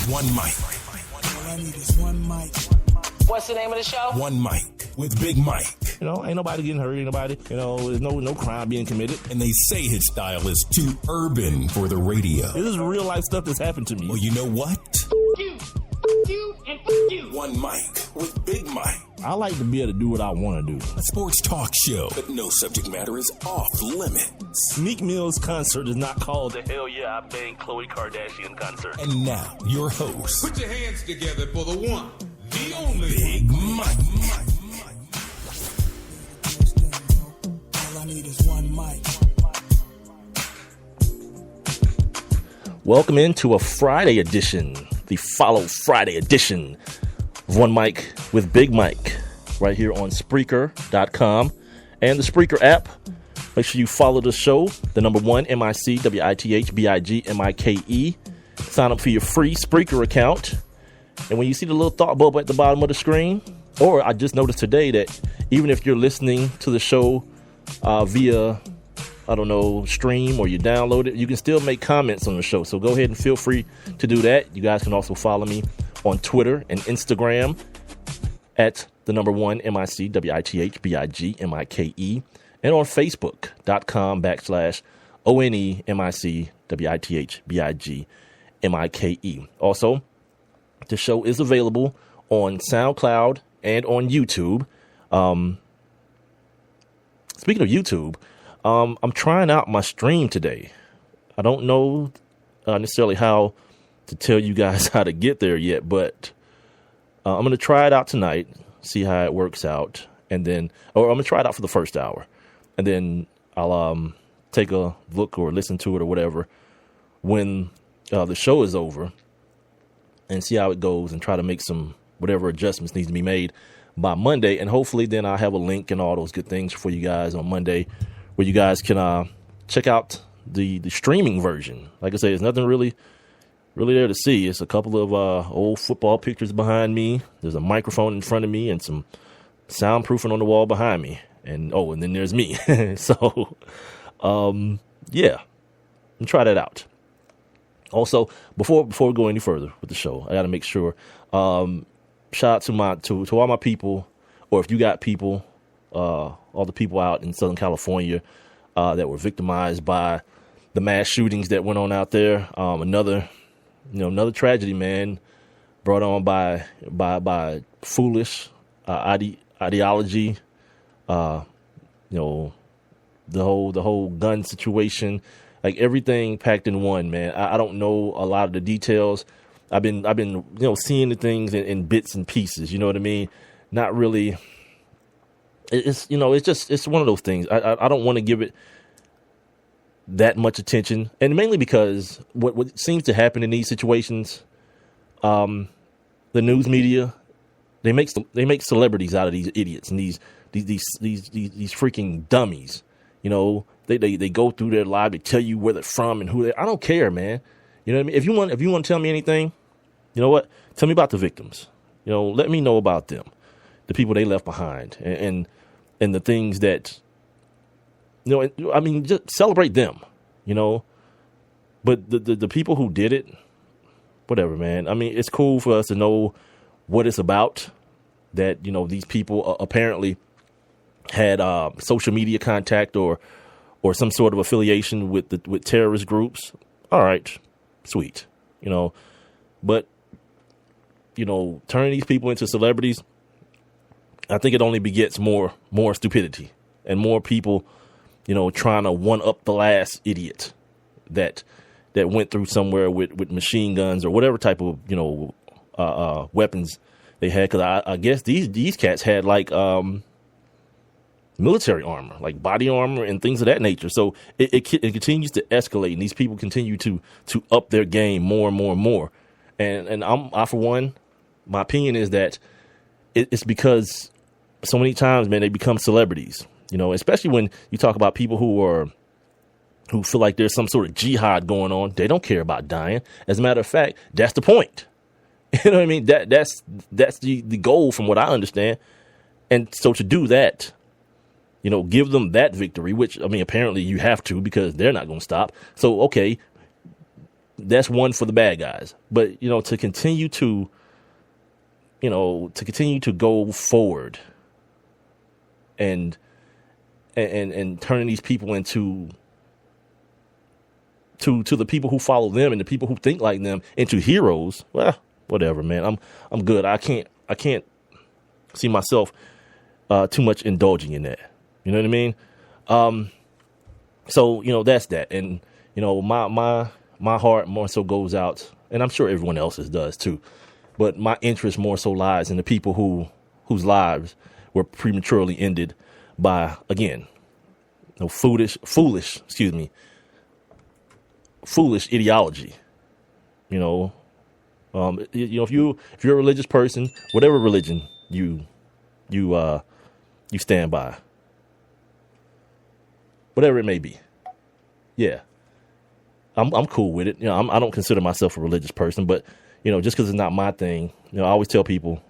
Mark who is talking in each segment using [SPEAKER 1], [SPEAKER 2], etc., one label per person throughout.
[SPEAKER 1] One mic.
[SPEAKER 2] All I need is one mic.
[SPEAKER 3] What's the name of the show?
[SPEAKER 1] One mic with Big Mike.
[SPEAKER 4] You know, ain't nobody getting hurt, ain't nobody, there's no crime being committed.
[SPEAKER 1] And they say his style is too urban for the radio.
[SPEAKER 4] This is real life stuff that's happened to me.
[SPEAKER 1] Well, you know what?
[SPEAKER 3] You, and you.
[SPEAKER 1] One mic with Big Mike.
[SPEAKER 4] I like to be able to do what I want to do.
[SPEAKER 1] A sports talk show, but no subject matter is off limits.
[SPEAKER 4] Meek Mill's concert is not called the Hell Yeah I Bang Khloe Kardashian concert.
[SPEAKER 1] And now, your host.
[SPEAKER 5] Put your hands together for the one, the only
[SPEAKER 1] Big Mike.
[SPEAKER 2] All I need is one mic.
[SPEAKER 4] Welcome into a Friday edition, the Follow Friday edition of One Mic with Big Mike, right here on Spreaker.com and the Spreaker app. Make sure you follow the show, the number one, MIC, WITHBIGMIKE. Sign up for your free Spreaker account. And when you see the little thought bubble at the bottom of the screen, or I just noticed today that even if you're listening to the show via, stream, or you download it, you can still make comments on the show. So go ahead and feel free to do that. You guys can also follow me on Twitter and Instagram at the number one, MIC, WITHBIGMIKE, and on Facebook.com/ONEMIC, Also, the show is available on SoundCloud and on YouTube. Speaking of YouTube, I'm trying out my stream today. I don't know necessarily how to tell you guys how to get there yet, but I'm going to try it out tonight, see how it works out, and then, or I'm going to try it out for the first hour, and then I'll take a look or listen to it or whatever when the show is over and see how it goes and try to make some whatever adjustments needs to be made by Monday. And hopefully then I'll have a link and all those good things for you guys on Monday where you guys can check out the streaming version. Like I say, there's nothing really there to see. It's a couple of old football pictures behind me. There's a microphone in front of me and some soundproofing on the wall behind me. And then there's me. So, yeah, and try that out. Also, before we go any further with the show, I got to make sure, shout out to all my people, or if you got people, all the people out in Southern California that were victimized by the mass shootings that went on out there. Another tragedy, man, brought on by foolish ideology. The whole gun situation, like everything packed in one, man. I don't know a lot of the details. I've been seeing the things in bits and pieces. You know what I mean? Not really. It's one of those things. I don't want to give it that much attention, and mainly because what seems to happen in these situations, the news media, they make celebrities out of these idiots and these freaking dummies. They go through their life to tell you where they're from and who they. I don't care, man. You know what I mean? If you want to tell me anything, you know what? Tell me about the victims. Let me know about them, the people they left behind, and the things that. Just celebrate them. But the people who did it, whatever, man. I mean, it's cool for us to know what it's about. That these people apparently had social media contact or some sort of affiliation with terrorist groups. All right, sweet, but turning these people into celebrities, I think it only begets more stupidity and more people, trying to one up the last idiot that went through somewhere with machine guns or whatever type of weapons they had. Because I guess these cats had like military armor, like body armor and things of that nature. So it continues to escalate, and these people continue to up their game more and more and more. And I for one, my opinion is that it's because so many times, man, they become celebrities. Especially when you talk about people who feel like there's some sort of jihad going on. They don't care about dying. As a matter of fact, that's the point. You know what I mean? That's the goal from what I understand. And so to do that, give them that victory, which, apparently you have to because they're not going to stop. So, okay, that's one for the bad guys. But, to continue to go forward and turning these people into to the people who follow them and the people who think like them into heroes. Well, whatever, man. I'm good. I can't see myself too much indulging in that. You know what I mean? So, that's that. And, my heart more so goes out, and I'm sure everyone else's does too, but my interest more so lies in the people whose lives were prematurely ended by, again, foolish ideology. If you're a religious person, whatever religion you stand by, whatever it may be, yeah, I'm cool with it. I don't consider myself a religious person, but just because it's not my thing, I always tell people,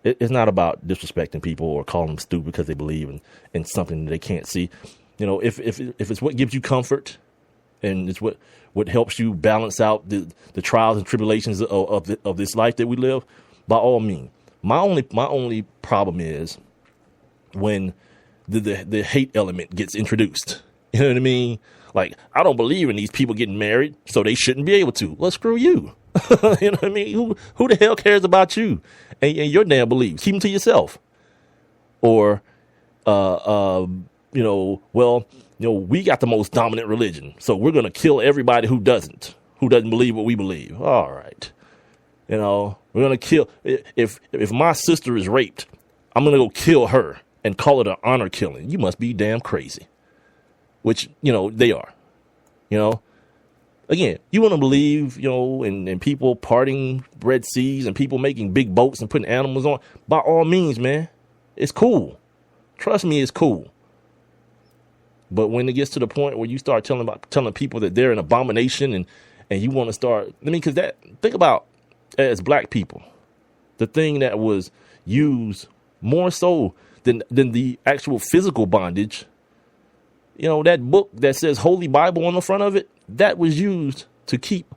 [SPEAKER 4] it's not about disrespecting people or calling them stupid because they believe in something that they can't see. If it's what gives you comfort and it's what helps you balance out the trials and tribulations of this life that we live, by all means. My only problem is when the hate element gets introduced. You know what I mean? Like, I don't believe in these people getting married, so they shouldn't be able to. Well, screw you. You know what I mean? Who the hell cares about you and your damn beliefs? Keep them to yourself. Or, we got the most dominant religion, so we're going to kill everybody who doesn't believe what we believe. All right. We're going to kill. If my sister is raped, I'm going to go kill her and call it an honor killing. You must be damn crazy. Which, they are. Again, you want to believe, in people parting Red Seas and people making big boats and putting animals on. By all means, man, it's cool. Trust me, it's cool. But when it gets to the point where you start telling people that they're an abomination and you want to start, because think about as black people, the thing that was used more so than the actual physical bondage. That book that says Holy Bible on the front of it, that was used to keep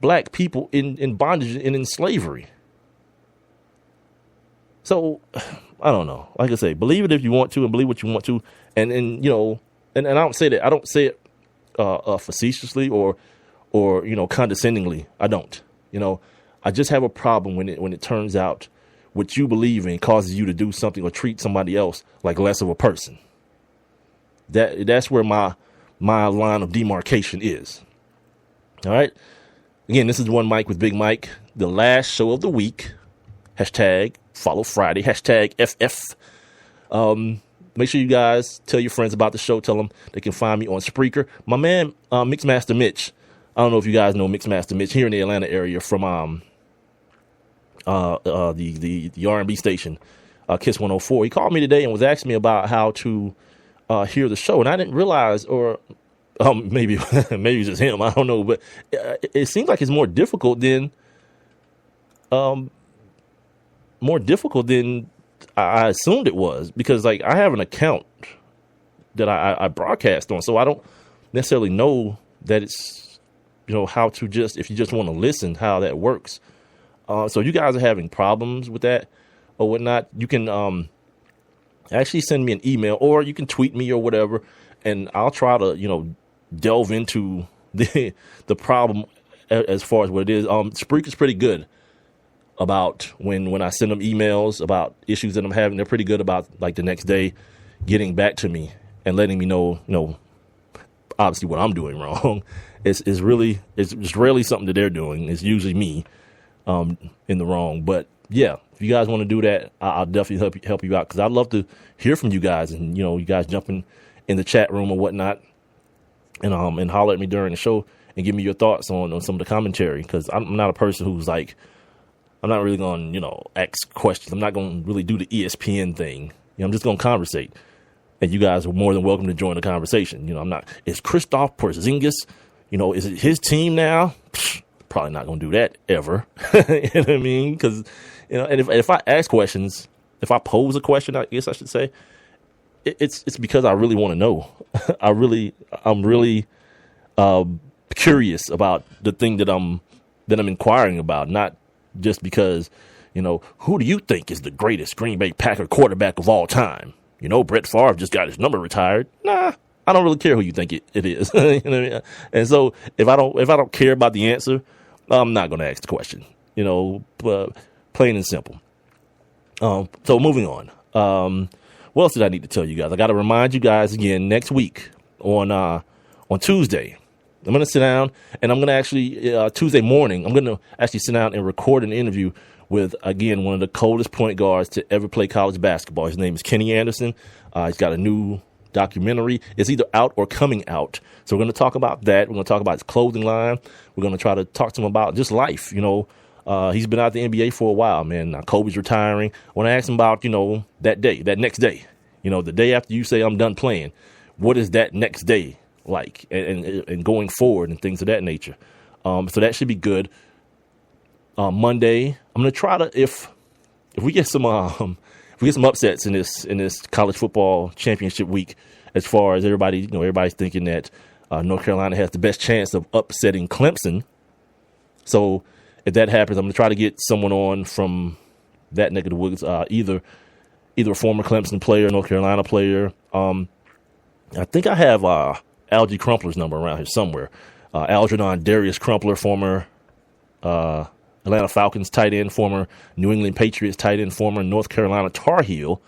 [SPEAKER 4] black people in bondage and in slavery. So, I don't know. Like I say, believe it if you want to and believe what you want to. And I don't say that. I don't say it facetiously or condescendingly. I don't. I just have a problem when it turns out what you believe in causes you to do something or treat somebody else like less of a person. That's where my line of demarcation is. All right. Again, this is One Mic with Big Mike, the last show of the week. Hashtag follow Friday. Hashtag FF. Make sure you guys tell your friends about the show. Tell them they can find me on Spreaker. My man, Mixmaster Mitch. I don't know if you guys know Mixmaster Mitch here in the Atlanta area from the R&B station, Kiss 104. He called me today and was asking me about how to hear the show, and I didn't realize, or maybe it's just him. I don't know, but it seems like it's more difficult than I assumed it was, because like I have an account that I broadcast on, so I don't necessarily know that it's how to if you just want to listen, how that works. So you guys are having problems with that or whatnot, you can actually send me an email, or you can tweet me or whatever, and I'll try to, delve into the problem as far as what it is. Spreaker's pretty good about when I send them emails about issues that I'm having. They're pretty good about like the next day getting back to me and letting me know, obviously what I'm doing wrong. It's just rarely something that they're doing. It's usually me in the wrong. But yeah, if you guys want to do that, I'll definitely help you out, because I'd love to hear from you guys, and you guys jumping in the chat room or whatnot, and holler at me during the show and give me your thoughts on some of the commentary, because I'm not a person who's like, I'm not really going to ask questions. I'm not going to really do the ESPN thing. I'm just going to conversate, and you guys are more than welcome to join the conversation. I'm not. Is Christoph Porzingis, is it his team now? Probably not going to do that ever. You know what I mean? Because and if I ask questions, if I pose a question, I guess I should say, it's because I really want to know. I'm really curious about the thing that I'm inquiring about, not just because, who do you think is the greatest Green Bay Packer quarterback of all time? Brett Favre just got his number retired. Nah, I don't really care who you think it is. You know what I mean? And so if I don't care about the answer, I'm not going to ask the question. Plain and simple. So moving on. What else did I need to tell you guys? I got to remind you guys again next week on Tuesday. I'm going to sit down and I'm going to actually Tuesday morning. I'm going to actually sit down and record an interview with, again, one of the coldest point guards to ever play college basketball. His name is Kenny Anderson. He's got a new documentary. It's either out or coming out. So we're going to talk about that. We're going to talk about his clothing line. We're going to try to talk to him about just life. He's been out the NBA for a while, man. Now Kobe's retiring. I want to ask him about, that next day, the day after you say I'm done playing. What is that next day like and going forward and things of that nature? So that should be good. Monday, I'm going to try to, if we get some upsets in this college football championship week, as far as everybody's thinking that North Carolina has the best chance of upsetting Clemson. So if that happens, I'm going to try to get someone on from that neck of the woods, either a former Clemson player, North Carolina player. I think I have Algie Crumpler's number around here somewhere. Algernon Darius Crumpler, former Atlanta Falcons tight end, former New England Patriots tight end, former North Carolina Tar Heel.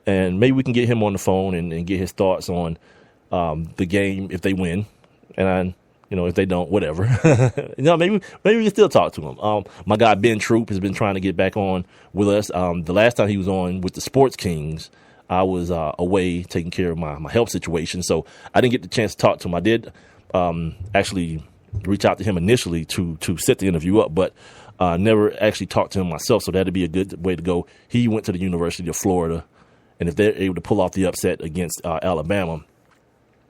[SPEAKER 4] And maybe we can get him on the phone and get his thoughts on the game if they win. And if they don't, whatever. Maybe we can still talk to him. My guy Ben Troop has been trying to get back on with us. The last time he was on with the Sports Kings, I was away taking care of my health situation, so I didn't get the chance to talk to him. I did actually reach out to him initially to set the interview up, but never actually talked to him myself, so that'd be a good way to go. He went to the University of Florida, and if they're able to pull off the upset against Alabama,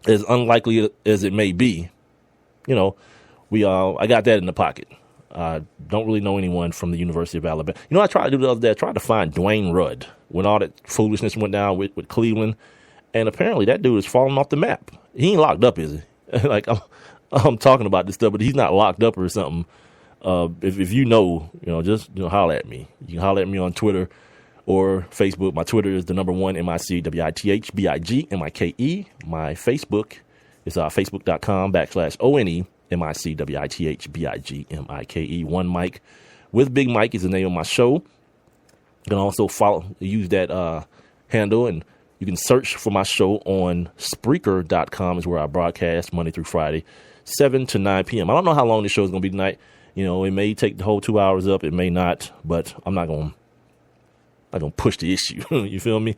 [SPEAKER 4] as unlikely as it may be, I got that in the pocket. I don't really know anyone from the University of Alabama. I tried to do the other day. I tried to find Dwayne Rudd when all that foolishness went down with Cleveland, and apparently that dude is falling off the map. He ain't locked up, is he? Like I'm talking about this stuff, but he's not locked up or something. If just holler at me. You can holler at me on Twitter or Facebook. My Twitter is the number 1 MICWITHBIGMIKE. My Facebook is facebook.com/ONEMICWITHBIGMIKE. One Mike with Big Mike is the name of my show. You can also use that handle, and you can search for my show on Spreaker.com is where I broadcast Monday through Friday, 7 to 9 p.m. I don't know how long this show is going to be tonight. It may take the whole 2 hours up. It may not, but I'm not going to push the issue. You feel me?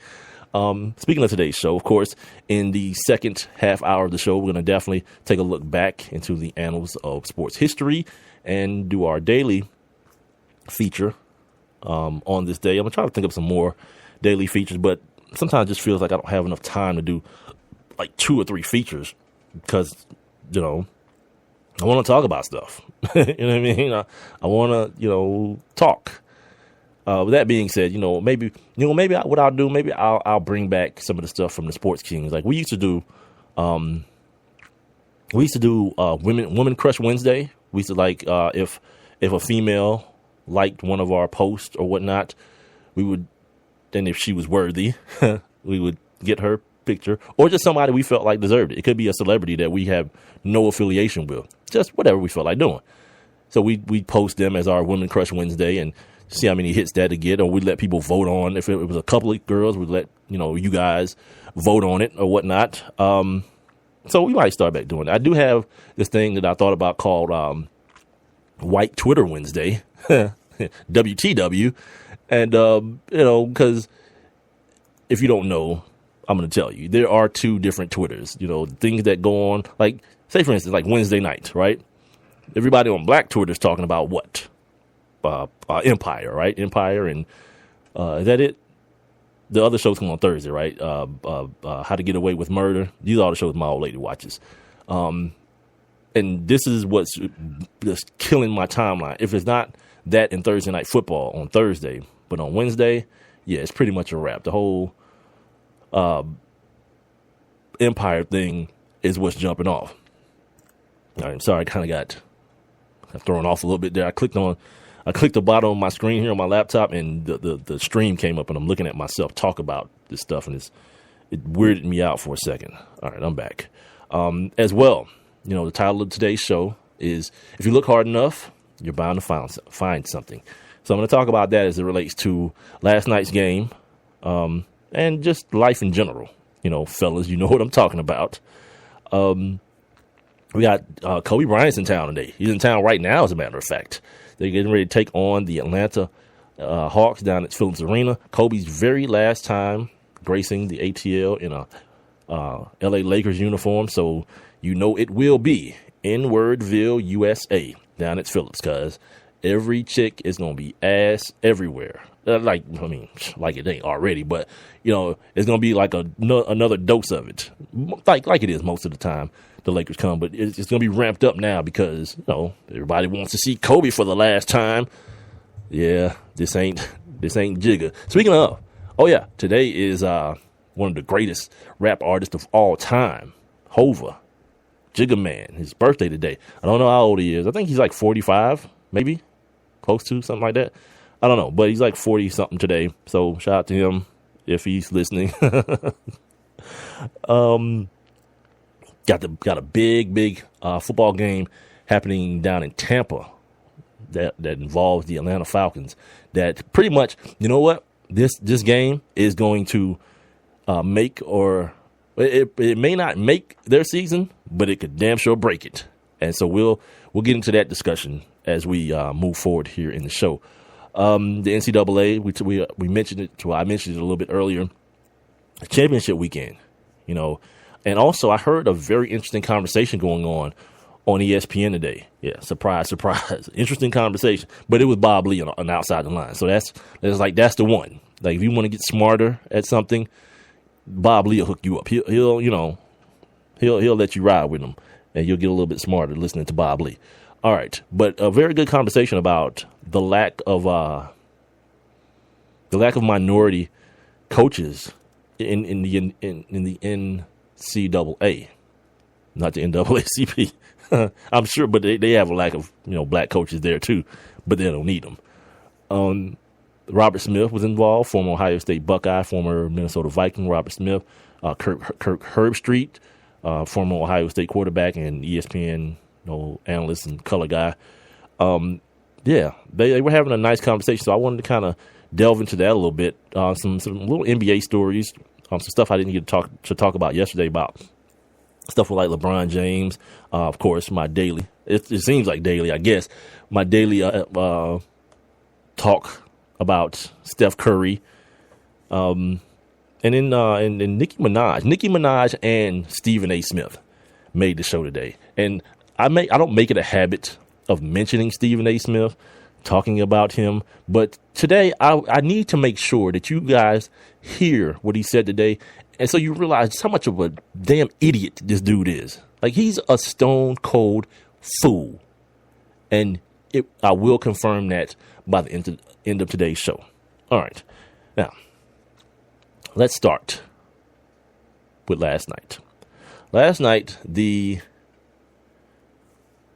[SPEAKER 4] Speaking of today's show, of course, in the second half hour of the show, we're going to definitely take a look back into the annals of sports history and do our daily feature on this day. I'm going to try to think of some more daily features, but sometimes it just feels like I don't have enough time to do like 2 or 3 features because, I want to talk about stuff. You know what I mean? I want to, talk. With that being said, maybe what I'll do, maybe I'll bring back some of the stuff from the Sports Kings. Like we used to do Women Crush Wednesday. We used to if a female liked one of our posts or whatnot, we would, and if she was worthy, we would get her picture or just somebody we felt like deserved it. It could be a celebrity that we have no affiliation with, just whatever we felt like doing. So we post them as our Women Crush Wednesday and see how many hits that'd get, or we'd let people vote on. If it was a couple of girls, we'd let, you guys vote on it or whatnot. So we might start back doing it. I do have this thing that I thought about called White Twitter Wednesday, WTW. And, because if you don't know, I'm going to tell you, there are 2 different Twitters, things that go on, like, say, for instance, like Wednesday night, right? Everybody on Black Twitter is talking about what? Empire, right? Empire, and is that it? The other shows come on Thursday, right? How to Get Away with Murder. These are all the shows my old lady watches. And this is what's just killing my timeline. If it's not that and Thursday Night Football on Thursday, but on Wednesday, yeah, it's pretty much a wrap. The whole Empire thing is what's jumping off. I'm sorry, I kind of got thrown off a little bit there. I clicked the bottom of my screen here on my laptop, and the stream came up, and I'm looking at myself talk about this stuff, and it weirded me out for a second. All right, I'm back. As well, the title of today's show is "If You Look Hard Enough, You're Bound to Find Something." So I'm going to talk about that as it relates to last night's game, and just life in general. Fellas, you know what I'm talking about. We got Kobe Bryant's in town today. He's in town right now, as a matter of fact. They're getting ready to take on the Atlanta Hawks down at Phillips Arena. Kobe's very last time gracing the ATL in a L.A. Lakers uniform, so it will be N-Wordville, USA, down at Phillips, because every chick is going to be ass everywhere. Like it ain't already, but, it's going to be like another dose of it, like it is most of the time the Lakers come. But it's going to be ramped up now because, everybody wants to see Kobe for the last time. Yeah, this ain't Jigga. Speaking of, today is one of the greatest rap artists of all time, Hova, Jigga Man. His birthday today. I don't know how old he is. I think he's like 45, maybe, close to, something like that. I don't know, but he's like 40-something today. So shout out to him if he's listening. Got a big football game happening down in Tampa that involves the Atlanta Falcons. That pretty much, this game is going to make, or it may not make their season, but it could damn sure break it. And so we'll get into that discussion as we move forward here in the show. The NCAA, we mentioned it. I mentioned it a little bit earlier. Championship weekend, and also I heard a very interesting conversation going on ESPN today. Yeah, surprise, interesting conversation. But it was Bob Lee on Outside the Line, so that's the one. Like, if you want to get smarter at something, Bob Lee will hook you up. He'll let you ride with him, and you'll get a little bit smarter listening to Bob Lee. All right, but a very good conversation about the lack of minority coaches in the NCAA, not the NAACP. I'm sure, but they have a lack of black coaches there too, but they don't need them. Robert Smith was involved, former Ohio State Buckeye, former Minnesota Viking. Robert Smith, Kirk Herbstreit, former Ohio State quarterback and ESPN analyst and color guy. They were having a nice conversation, so I wanted to kind of delve into that a little bit. Some little NBA stories, some stuff I didn't get to talk about yesterday, about stuff with like LeBron James. Of course, my daily, it seems like daily, I guess, my daily talk about Steph Curry. And then Nicki Minaj and Stephen A. Smith made the show today. And I don't make it a habit of mentioning Stephen A. Smith, talking about him, but today I need to make sure that you guys hear what he said today, and so you realize just how much of a damn idiot this dude is. Like, he's a stone cold fool, and I will confirm that by the end of today's show. All right, now let's start with last night. Last night, the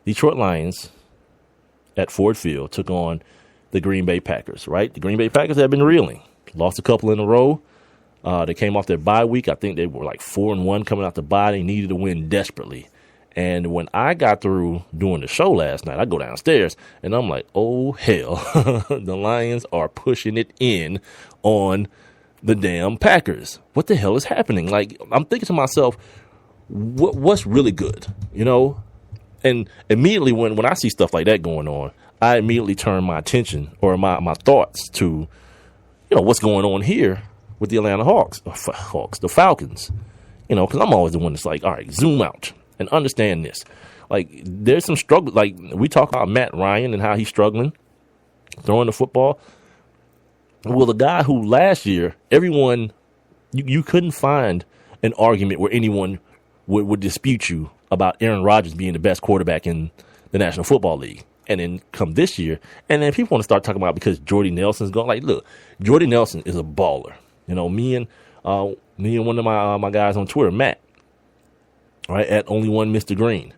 [SPEAKER 4] Detroit Lions at Ford Field took on the Green Bay Packers, right? The Green Bay Packers have been reeling. Lost a couple in a row. They came off their bye week. I think they were like 4-1 coming out the bye. They needed to win desperately. And when I got through doing the show last night, I go downstairs and I'm like, oh, hell, the Lions are pushing it in on the damn Packers. What the hell is happening? Like, I'm thinking to myself, what's really good, And immediately when I see stuff like that going on, I immediately turn my attention or my thoughts to, what's going on here with the Atlanta the Falcons, because I'm always the one that's like, all right, zoom out and understand this. Like, there's some struggle. Like, we talk about Matt Ryan and how he's struggling throwing the football. Well, the guy who last year, everyone, you couldn't find an argument where anyone would dispute you about Aaron Rodgers being the best quarterback in the National Football League. And then come this year, and then people want to start talking about because Jordy Nelson's gone. Like, look, Jordy Nelson is a baller. Me and one of my guys on Twitter, Matt, right, at Only One Mr. Green,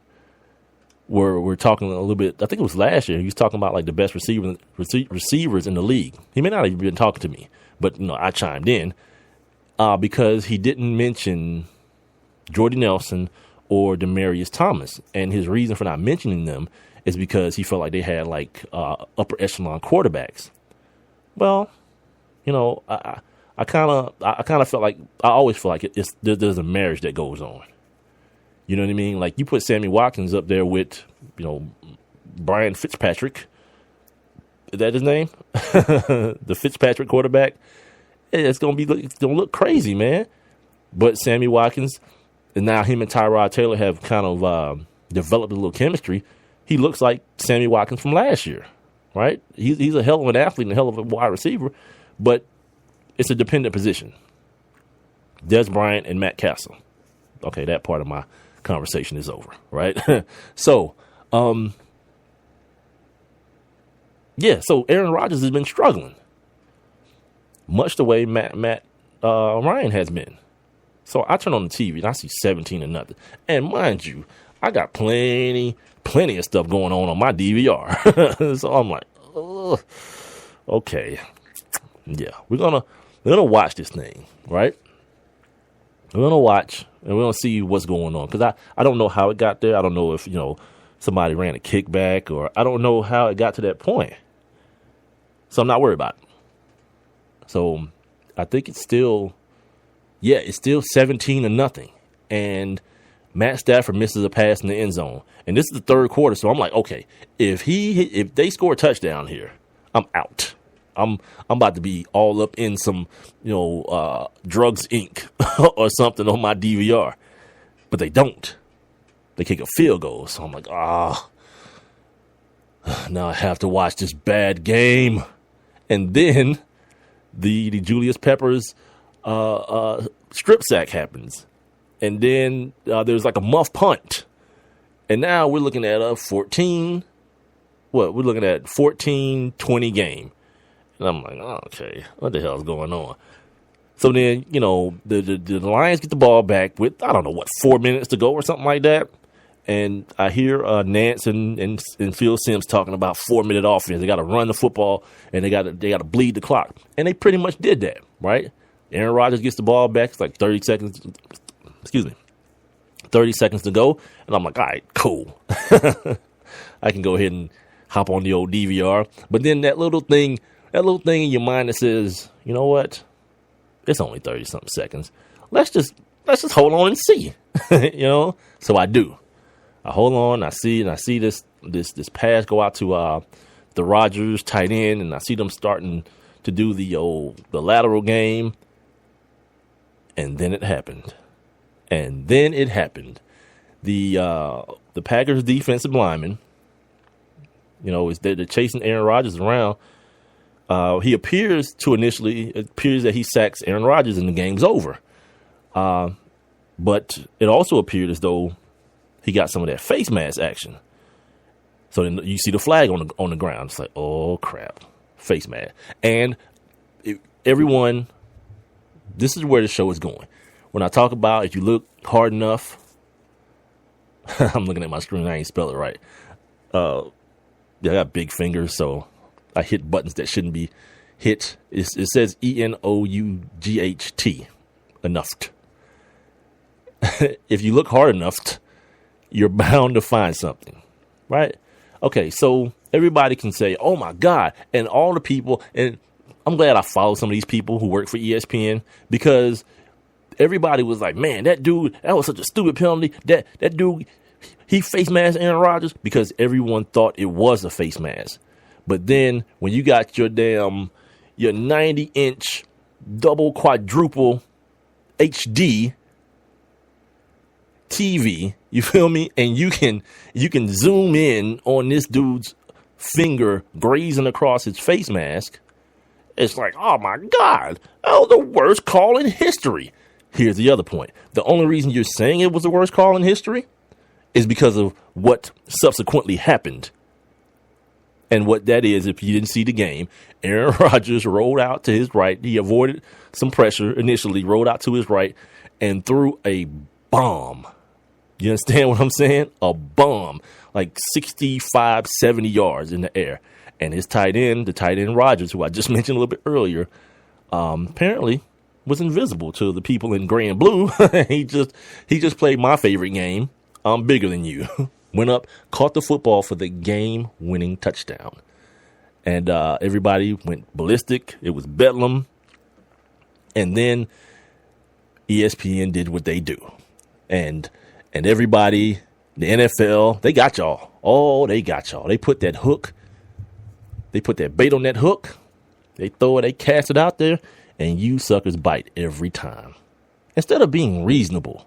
[SPEAKER 4] were talking a little bit. I think it was last year. He was talking about like the best receivers in the league. He may not have even been talking to me, but I chimed in because he didn't mention Jordy Nelson or Demaryius Thomas, and his reason for not mentioning them is because he felt like they had like upper echelon quarterbacks. Well, I kind of felt like I always feel like there's a marriage that goes on. You know what I mean? Like you put Sammy Watkins up there with, Brian Fitzpatrick. Is that his name? The Fitzpatrick quarterback. It's gonna look crazy, man. But Sammy Watkins, and now him and Tyrod Taylor have kind of developed a little chemistry. He looks like Sammy Watkins from last year, right? He's a hell of an athlete and a hell of a wide receiver, but it's a dependent position. Des Bryant and Matt Castle. Okay, that part of my conversation is over, right? So Aaron Rodgers has been struggling, much the way Matt Ryan has been. So I turn on the TV and I see 17-0, and mind you, I got plenty of stuff going on my DVR. So I'm like, ugh, okay, yeah, we're gonna watch this thing, right? We're gonna watch and we're gonna see what's going on, because I don't know how it got there. I don't know if somebody ran a kickback, or I don't know how it got to that point. So I'm not worried about it. So I think it's still 17-0, and Matt Stafford misses a pass in the end zone, and this is the third quarter. So I'm like, okay, if they score a touchdown here, I'm out. I'm about to be all up in some, Drugs Inc. or something on my DVR, but they don't. They kick a field goal, so I'm like, now I have to watch this bad game, and then the Julius Peppers strip sack happens, and then there's like a muff punt, and now we're looking at a 14-20 game. And I'm like, okay, what the hell is going on? So then, the Lions get the ball back with, 4 minutes to go or something like that. And I hear Nance and Phil Simms talking about 4-minute offense. They got to run the football, and they got to bleed the clock. And they pretty much did that, right? Aaron Rodgers gets the ball back. It's like 30 seconds to go. And I'm like, all right, cool. I can go ahead and hop on the old DVR. But then that little thing in your mind that says, you know what? It's only 30-something seconds. Let's just hold on and see. So I do. I hold on. I see this pass go out to the Rodgers tight end, and I see them starting to do the lateral game. And then it happened. The Packers defensive lineman, they're chasing Aaron Rodgers around. It appears that he sacks Aaron Rodgers and the game's over. But it also appeared as though he got some of that face mask action. So then you see the flag on the ground. It's like, oh crap, face mask. And everyone, this is where the show is going. When I talk about if you look hard enough, I'm looking at my screen. I ain't spell it right. I got big fingers, so I hit buttons that shouldn't be hit. It says ENOUGHT, enough. If you look hard enough, you're bound to find something, right? Okay, so everybody can say, oh my God, and all the people, and I'm glad I follow some of these people who work for ESPN, because everybody was like, man, that dude, that was such a stupid penalty. That dude, he face masked Aaron Rodgers, because everyone thought it was a face mask. But then when you got your 90-inch double quadruple HD TV, you feel me? And you can zoom in on this dude's finger grazing across his face mask. It's like, oh my God, the worst call in history. Here's the other point. The only reason you're saying it was the worst call in history is because of what subsequently happened. And what that is, if you didn't see the game, Aaron Rodgers rolled out to his right. He avoided some pressure initially, rolled out to his right, and threw a bomb You understand what I'm saying? A bomb, like 65, 70 yards in the air. And his tight end, the tight end Rodgers, who I just mentioned a little bit earlier, apparently was invisible to the people in gray and blue. he just played my favorite game. I'm bigger than you. Went up, caught the football for the game-winning touchdown. And everybody went ballistic. It was bedlam. And then ESPN did what they do. And everybody, the NFL, they got y'all. Oh, they got y'all. They put that hook. They put that bait on that hook. They throw it, they cast it out there, and you suckers bite every time. Instead of being reasonable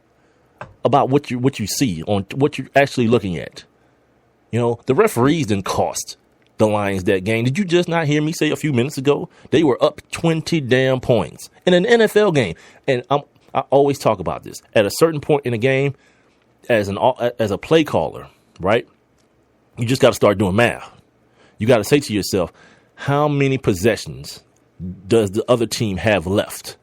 [SPEAKER 4] about what you see, on what you're actually looking at. You know, the referees didn't cost the Lions that game. Did you just not hear me say a few minutes ago? They were up 20 damn points in an NFL game. And I always talk about this. At a certain point in the game, as a play caller, right, you just got to start doing math. You got to say to yourself, how many possessions does the other team have left?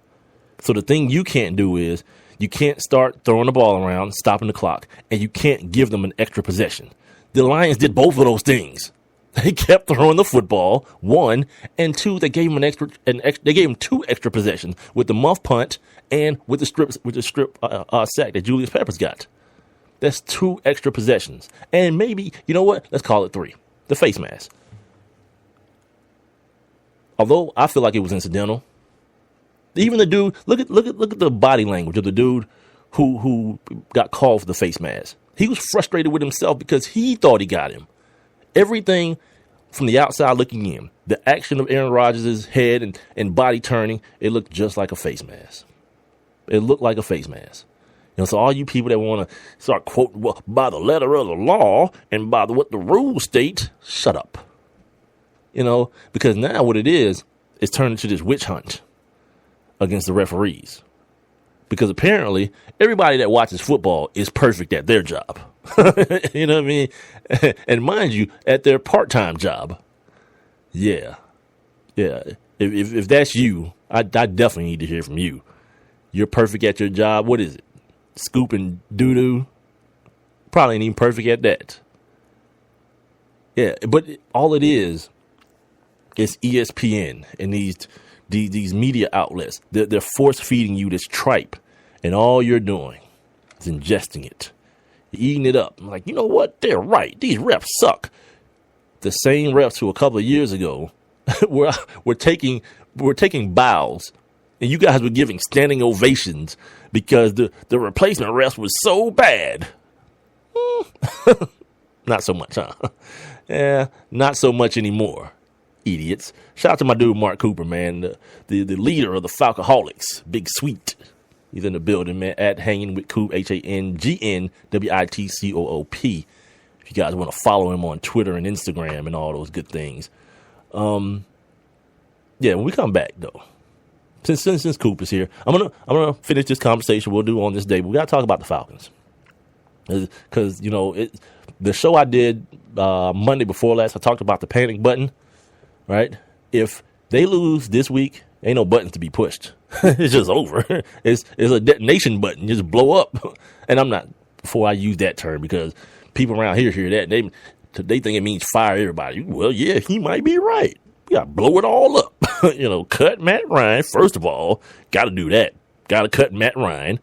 [SPEAKER 4] So the thing you can't do is you can't start throwing the ball around, stopping the clock, and you can't give them an extra possession. The Lions did both of those things. They kept throwing the football, 1, and 2. They gave them they gave them 2 extra possessions with the muff punt and with the strip sack that Julius Peppers got. That's 2 extra possessions, and maybe, you know what? Let's call it 3. The face mask. Although I feel like it was incidental. Even the dude, look at the body language of the dude who got called for the face mask. He was frustrated with himself because he thought he got him. Everything from the outside looking in, the action of Aaron Rodgers' head and body turning, it looked just like a face mask. It looked like a face mask. You know, so all you people that want to start quoting, well, by the letter of the law and by what the rules state, shut up. You know, because now what it is turned into this witch hunt against the referees. Because apparently everybody that watches football is perfect at their job. You know what I mean? And mind you, at their part-time job. Yeah. If that's you, I definitely need to hear from you. You're perfect at your job. What is it? Scooping doo-doo? Probably ain't even perfect at that. Yeah, but all it is ESPN and these media outlets. They're force feeding you this tripe, and all you're doing is ingesting it, eating it up. I'm like, you know what? They're right. These refs suck. The same refs who a couple of years ago were taking bows, and you guys were giving standing ovations because the replacement refs was so bad. Not so much, huh? Yeah, not so much anymore. Idiots. Shout out to my dude Mark Cooper, man, the leader of the Falcoholics, Big Sweet. He's in the building, man, at Hanging with Coop, HANGNWITCOOP. If you guys want to follow him on Twitter and Instagram and all those good things. Yeah, when we come back though, since Coop is here, I'm gonna finish this conversation we'll do on this day, but we gotta talk about the Falcons. Because, you know, the show I did Monday before last, I talked about the panic button. Right? If they lose this week, ain't no buttons to be pushed. It's just over. It's a detonation button. Just blow up. And I'm not, before I use that term, because people around here hear that. They think it means fire everybody. Well, yeah, he might be right. We got to blow it all up. You know, cut Matt Ryan. First of all, got to do that. Got to cut Matt Ryan.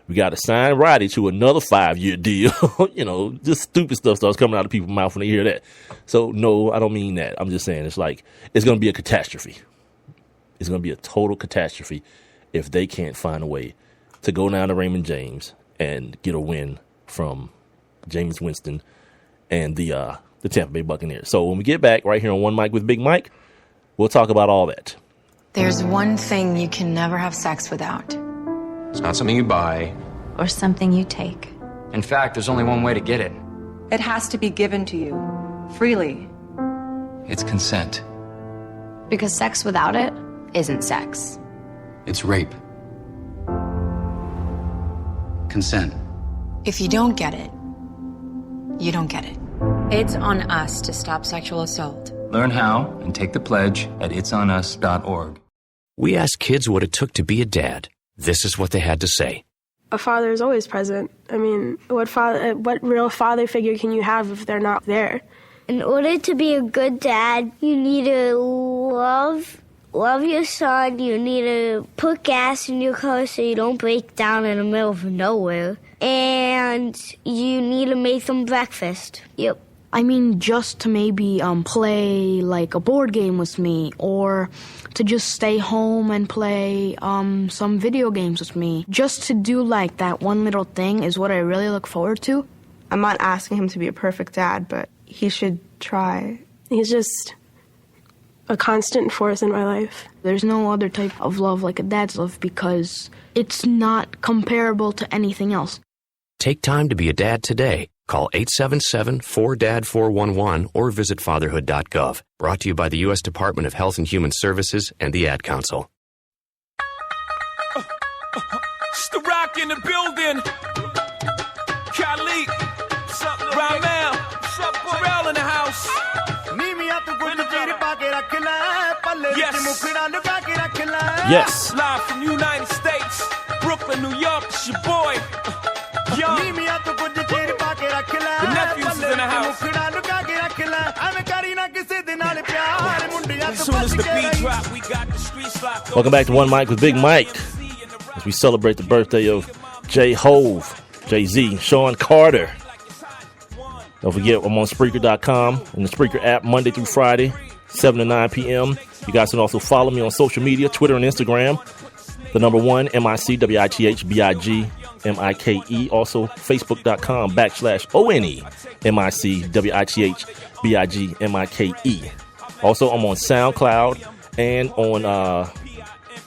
[SPEAKER 4] We got to sign Roddy to another 5-year deal. You know, just stupid stuff starts coming out of people's mouth when they hear that. So, no, I don't mean that. I'm just saying it's going to be a catastrophe. It's going to be a total catastrophe if they can't find a way to go down to Raymond James and get a win from Jameis Winston and the Tampa Bay Buccaneers. So when we get back right here on One Mic with Big Mike, we'll talk about all that.
[SPEAKER 6] There's one thing you can never have sex without.
[SPEAKER 7] It's not something you buy.
[SPEAKER 8] Or something you take.
[SPEAKER 7] In fact, there's only one way to get it.
[SPEAKER 9] It has to be given to you, freely.
[SPEAKER 7] It's consent.
[SPEAKER 8] Because sex without it isn't sex.
[SPEAKER 7] It's rape. Consent.
[SPEAKER 6] If you don't get it, you don't get it.
[SPEAKER 10] It's on us to stop sexual assault.
[SPEAKER 7] Learn how and take the pledge at itsonus.org.
[SPEAKER 11] We asked kids what it took to be a dad. This is what they had to say. A father is always present. I mean, what real father figure can you have if they're not there?
[SPEAKER 12] In order to be a good dad, you need to love your son. You need to put gas in your car so you don't break down in the middle of nowhere. And you need to make them breakfast. Yep.
[SPEAKER 13] I mean, just to maybe play like a board game with me, or to just stay home and play some video games with me. Just to do like that one little thing is what I really look forward to.
[SPEAKER 9] I'm not asking him to be a perfect dad, but he should try.
[SPEAKER 11] He's just a constant force in my life.
[SPEAKER 13] There's no other type of love like a dad's love because it's not comparable to anything else.
[SPEAKER 14] Take time to be a dad today. Call 877-4DAD-411 or visit fatherhood.gov. Brought to you by the U.S. Department of Health and Human Services and the Ad Council.
[SPEAKER 5] It's the Rock in the building. Khalid. Ramel. Terrell in the house.
[SPEAKER 4] Yes.
[SPEAKER 5] Live from United States. Brooklyn, New York. It's your boy. Young. The nephews is in the house. As soon as the beat drop, we got the streets locked.
[SPEAKER 4] Welcome back to One Mic with Big Mike, as we celebrate the birthday of J-Hove, Jay-Z, Sean Carter. Don't forget, I'm on Spreaker.com and the Spreaker app Monday through Friday, 7 to 9 p.m. You guys can also follow me on social media, Twitter and Instagram. The number 1, MICWITHBIGMIKE. Also, Facebook.com/ONEMICWITHBIGMIKE. Also, I'm on SoundCloud and on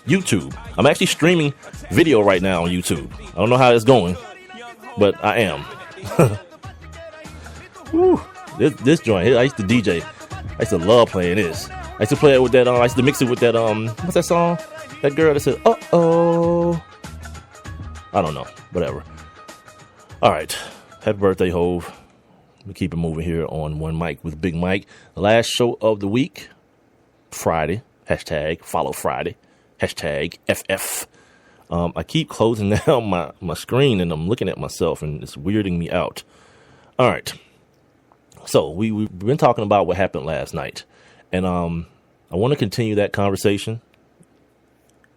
[SPEAKER 4] YouTube. I'm actually streaming video right now on YouTube. I don't know how it's going, but I am. Whew. This joint, I used to DJ. I used to love playing this. I used to play it with that. I used to mix it with that. What's that song? That girl that said, "Uh-oh." I don't know. Whatever. All right. Happy birthday, Hove. We keep it moving here on One Mic with Big Mike. The last show of the week, Friday. Hashtag follow Friday. Hashtag FF. I keep closing down my screen and I'm looking at myself and it's weirding me out. All right. So we've been talking about what happened last night. And I want to continue that conversation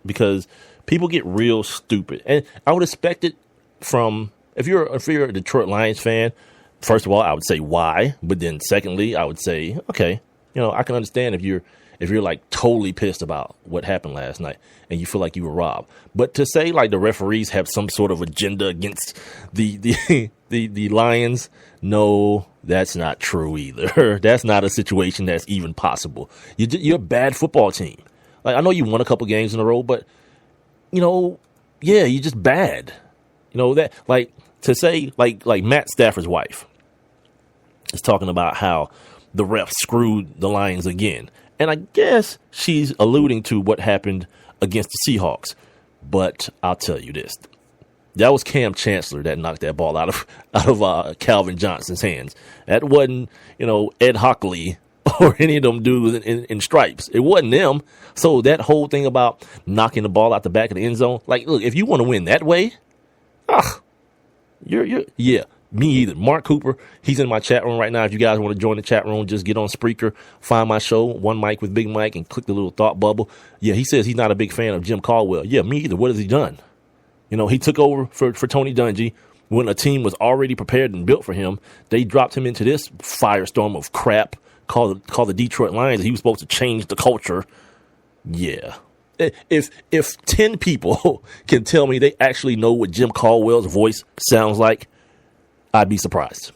[SPEAKER 4] because people get real stupid. And I would expect it from, if you're a Detroit Lions fan, first of all, I would say why. But then secondly, I would say, okay, I can understand if you're like totally pissed about what happened last night and you feel like you were robbed. But to say like the referees have some sort of agenda against the Lions, no, that's not true either. That's not a situation that's even possible. You're a bad football team. Like, I know you won a couple games in a row, but yeah, you're just bad. That, like, to say like Matt Stafford's wife is talking about how the ref screwed the Lions again. And I guess she's alluding to what happened against the Seahawks. But I'll tell you this. That was Cam Chancellor that knocked that ball out of Calvin Johnson's hands. That wasn't, Ed Hockley or any of them dudes in stripes. It wasn't them. So that whole thing about knocking the ball out the back of the end zone, like, look, if you want to win that way, yeah. Me either. Mark Cooper, he's in my chat room right now. If you guys want to join the chat room, just get on Spreaker, find my show, One Mic with Big Mike, and click the little thought bubble. Yeah, he says he's not a big fan of Jim Caldwell. Yeah, me either. What has he done? He took over for Tony Dungy when a team was already prepared and built for him. They dropped him into this firestorm of crap called the Detroit Lions. He was supposed to change the culture. Yeah. If 10 people can tell me they actually know what Jim Caldwell's voice sounds like, I'd be surprised.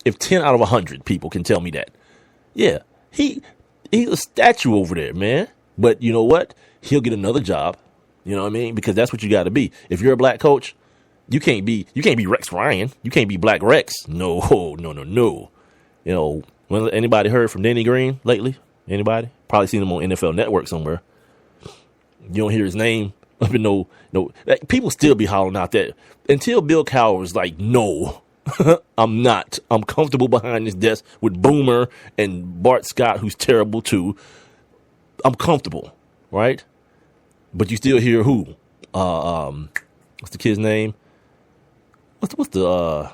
[SPEAKER 4] If 10 out of 100 people can tell me that. Yeah, he's a statue over there, man. But you know what? He'll get another job. You know what I mean? Because that's what you got to be. If you're a black coach, you can't be Rex Ryan. You can't be Black Rex. No. When anybody heard from Denny Green lately? Anybody? Probably seen him on NFL Network somewhere. You don't hear his name up in no. Like, people still be hollering out that until Bill Cowher was like, no. I'm not. I'm comfortable behind this desk with Boomer and Bart Scott, who's terrible too. I'm comfortable, right? But you still hear who? What's the kid's name? what's the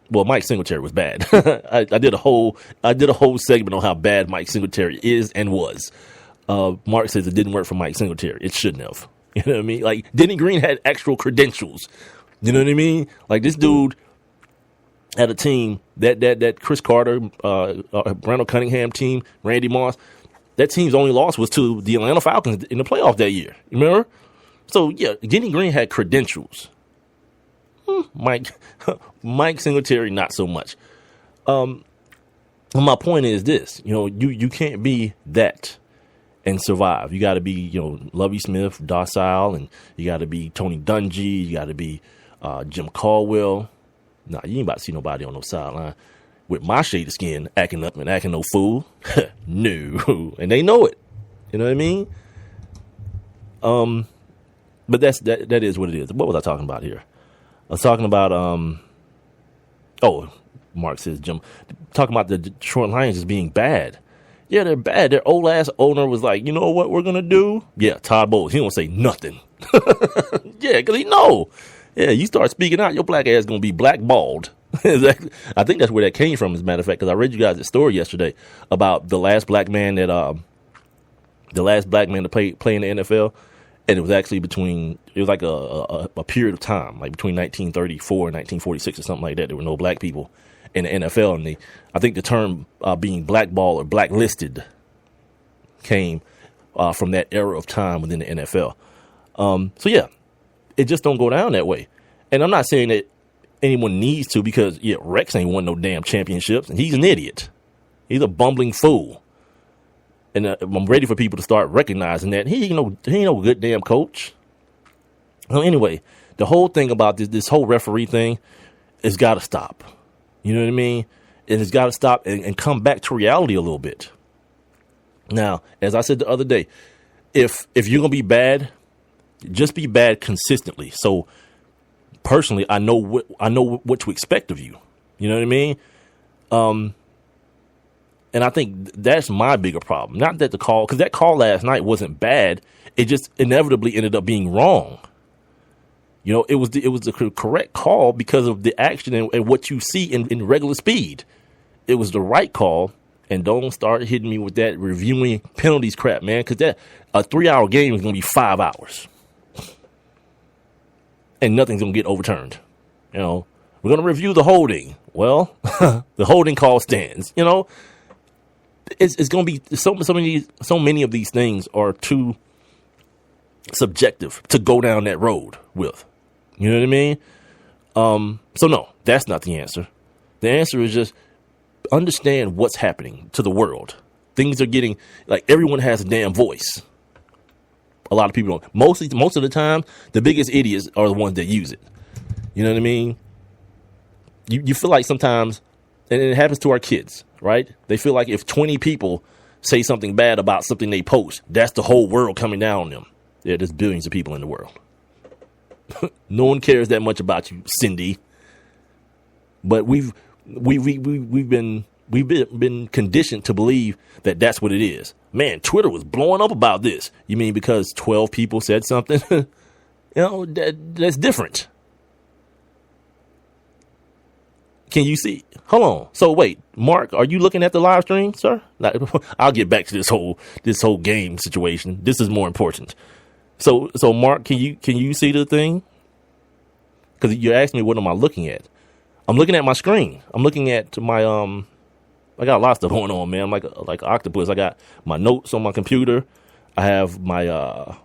[SPEAKER 4] well, Mike Singletary was bad. I did a whole segment on how bad Mike Singletary is and was. Mark says it didn't work for Mike Singletary. It shouldn't have. You know what I mean? Like, Denny Green had actual credentials. You know what I mean? Like, this dude had a team that Chris Carter, Randall Cunningham team, Randy Moss. That team's only loss was to the Atlanta Falcons in the playoff that year. You remember? So yeah, Denny Green had credentials. Mike Singletary, not so much. My point is this: you can't be that and survive. You got to be, Lovie Smith, docile, and you got to be Tony Dungy. You got to be Jim Caldwell. Nah, you ain't about to see nobody on no sideline with my shade of skin acting up and acting no fool. No, and they know it. You know what I mean? But that is what it is. What was I talking about here? I was talking about Mark says Jim talking about the Detroit Lions as being bad. Yeah, they're bad. Their old ass owner was like, you know what we're gonna do? Yeah, Todd Bowles. He don't say nothing. Yeah, because he know. Yeah, you start speaking out, your black ass gonna be blackballed. Exactly. I think that's where that came from, as a matter of fact, because I read you guys a story yesterday about the last black man to play in the NFL. And it was actually it was like a period of time, like between 1934 and 1946 or something like that. There were no black people in the NFL. And I think the term being blackballed or blacklisted came from that era of time within the NFL. So, yeah, it just don't go down that way. And I'm not saying that anyone needs to, because, yeah, Rex ain't won no damn championships. And he's an idiot. He's a bumbling fool. And I'm ready for people to start recognizing that he ain't no good damn coach. Well, anyway, the whole thing about this whole referee thing has got to stop. You know what I mean? And it's got to stop and come back to reality a little bit. Now, as I said the other day, if you're gonna be bad, just be bad consistently. So personally, I know what to expect of you. You know what I mean? And I think that's my bigger problem. Not that because that call last night wasn't bad. It just inevitably ended up being wrong. It was the correct call because of the action and what you see in regular speed. It was the right call. And don't start hitting me with that reviewing penalties crap, man, because that a 3-hour game is going to be 5 hours. And nothing's going to get overturned. We're going to review the holding. Well, the holding call stands, It's going to be so many of these things are too subjective to go down that road with. You know what I mean? So no, that's not the answer. The answer is just understand what's happening to the world. Things are getting, like, everyone has a damn voice. A lot of people don't. Most of the time, the biggest idiots are the ones that use it. You know what I mean? You feel like sometimes, and it happens to our kids, right? They feel like if 20 people say something bad about something they post, that's the whole world coming down on them. Yeah, there's billions of people in the world. No one cares that much about you, Cindy. But we've been conditioned to believe that that's what it is. Man, Twitter was blowing up about this. You mean because 12 people said something? That's different. Can you see? Hold on. So wait, Mark, are you looking at the live stream, sir? I'll get back to this whole game situation. This is more important. So Mark, can you see the thing? Because you asked me what am I looking at. I'm looking at my screen. I'm looking at my I got a lot of stuff going on, man. I'm like an octopus. I got my notes on my computer. I have my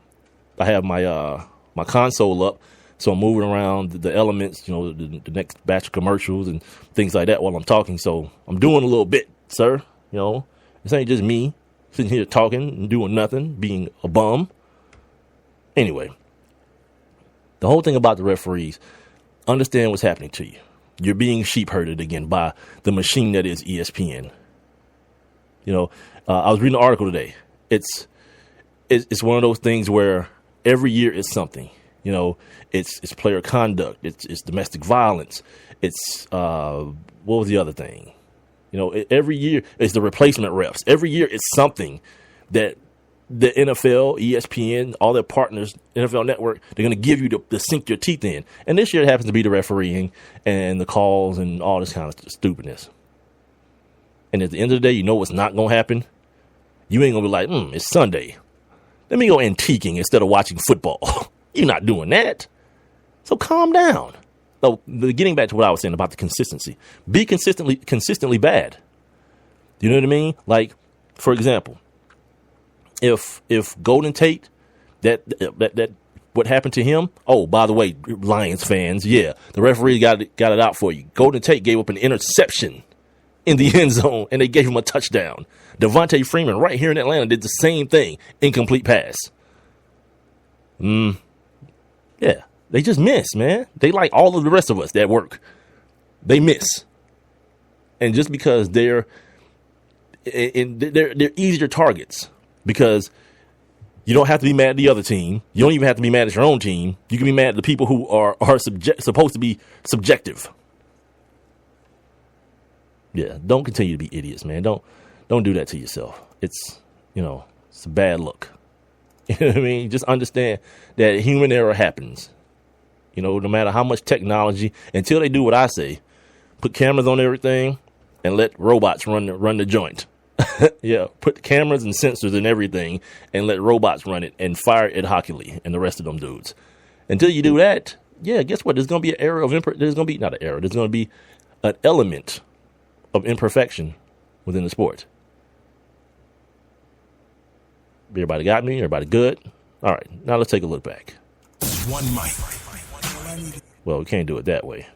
[SPEAKER 4] my console up. So I'm moving around the elements, the next batch of commercials and things like that while I'm talking. So I'm doing a little bit, sir. This ain't just me sitting here talking and doing nothing, being a bum. Anyway, the whole thing about the referees, understand what's happening to you. You're being sheep herded again by the machine that is ESPN. I was reading an article today. It's one of those things where every year is something. It's player conduct. It's domestic violence. It's what was the other thing? Every year it's the replacement refs. Every year it's something that the NFL, ESPN, all their partners, NFL Network, they're going to give you to sink your teeth in. And this year it happens to be the refereeing and the calls and all this kind of stupidness. And at the end of the day, you know what's not going to happen? You ain't going to be like, it's Sunday. Let me go antiquing instead of watching football. You're not doing that. So calm down. So getting back to what I was saying about the consistency. Be consistently bad. You know what I mean? Like, for example, if Golden Tate, that what happened to him? Oh, by the way, Lions fans, yeah, the referee got it out for you. Golden Tate gave up an interception in the end zone, and they gave him a touchdown. Devontae Freeman right here in Atlanta did the same thing. Incomplete pass. Yeah, they just miss, man. They like all of the rest of us that work. They miss. And just because they're easier targets, because you don't have to be mad at the other team. You don't even have to be mad at your own team. You can be mad at the people who are supposed to be subjective. Yeah, don't continue to be idiots, man. Don't do that to yourself. It's a bad look. You know what I mean? Just understand that human error happens. No matter how much technology, until they do what I say, put cameras on everything and let robots run the joint. Yeah, put cameras and sensors and everything and let robots run it and fire Ed Hockley and the rest of them dudes. Until you do that, yeah, guess what? There's going to be an error there's going to be not an error. There's going to be an element of imperfection within the sport. Everybody got me? Everybody good? All right, now let's take a look back.
[SPEAKER 2] One mic.
[SPEAKER 4] Well, we can't do it that way.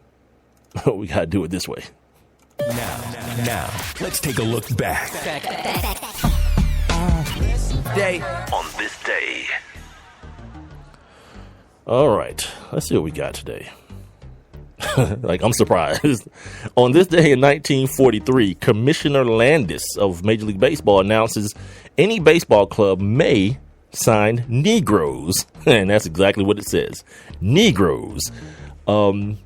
[SPEAKER 4] We got to do it this way.
[SPEAKER 1] Now, let's take a look back. On this day.
[SPEAKER 4] All right, let's see what we got today. Like, I'm surprised. On this day in 1943, Commissioner Landis of Major League Baseball announces any baseball club may sign Negroes. And that's exactly what it says. Negroes. And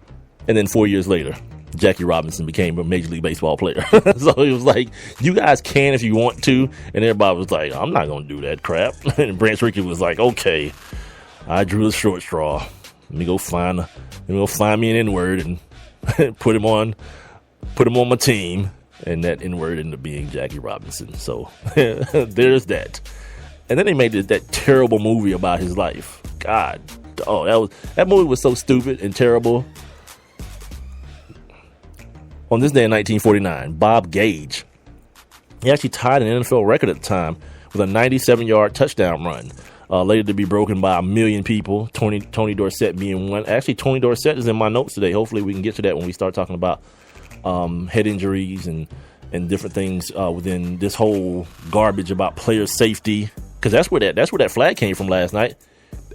[SPEAKER 4] then 4 years later, Jackie Robinson became a Major League Baseball player. So it was like, you guys can if you want to. And everybody was like, I'm not going to do that crap. And Branch Rickey was like, okay, I drew the short straw. Let me go find me an N-word and put him on my team. And that N-word ended up being Jackie Robinson. So there's that. And then they made that terrible movie about his life. God, that movie was so stupid and terrible. On this day in 1949, Bob Gage, he actually tied an NFL record at the time with a 97-yard touchdown run, later to be broken by 1 million people, Tony Dorsett being one. Actually, Tony Dorsett is in my notes today. Hopefully we can get to that when we start talking about head injuries and different things within this whole garbage about player safety, because that's where that flag came from last night,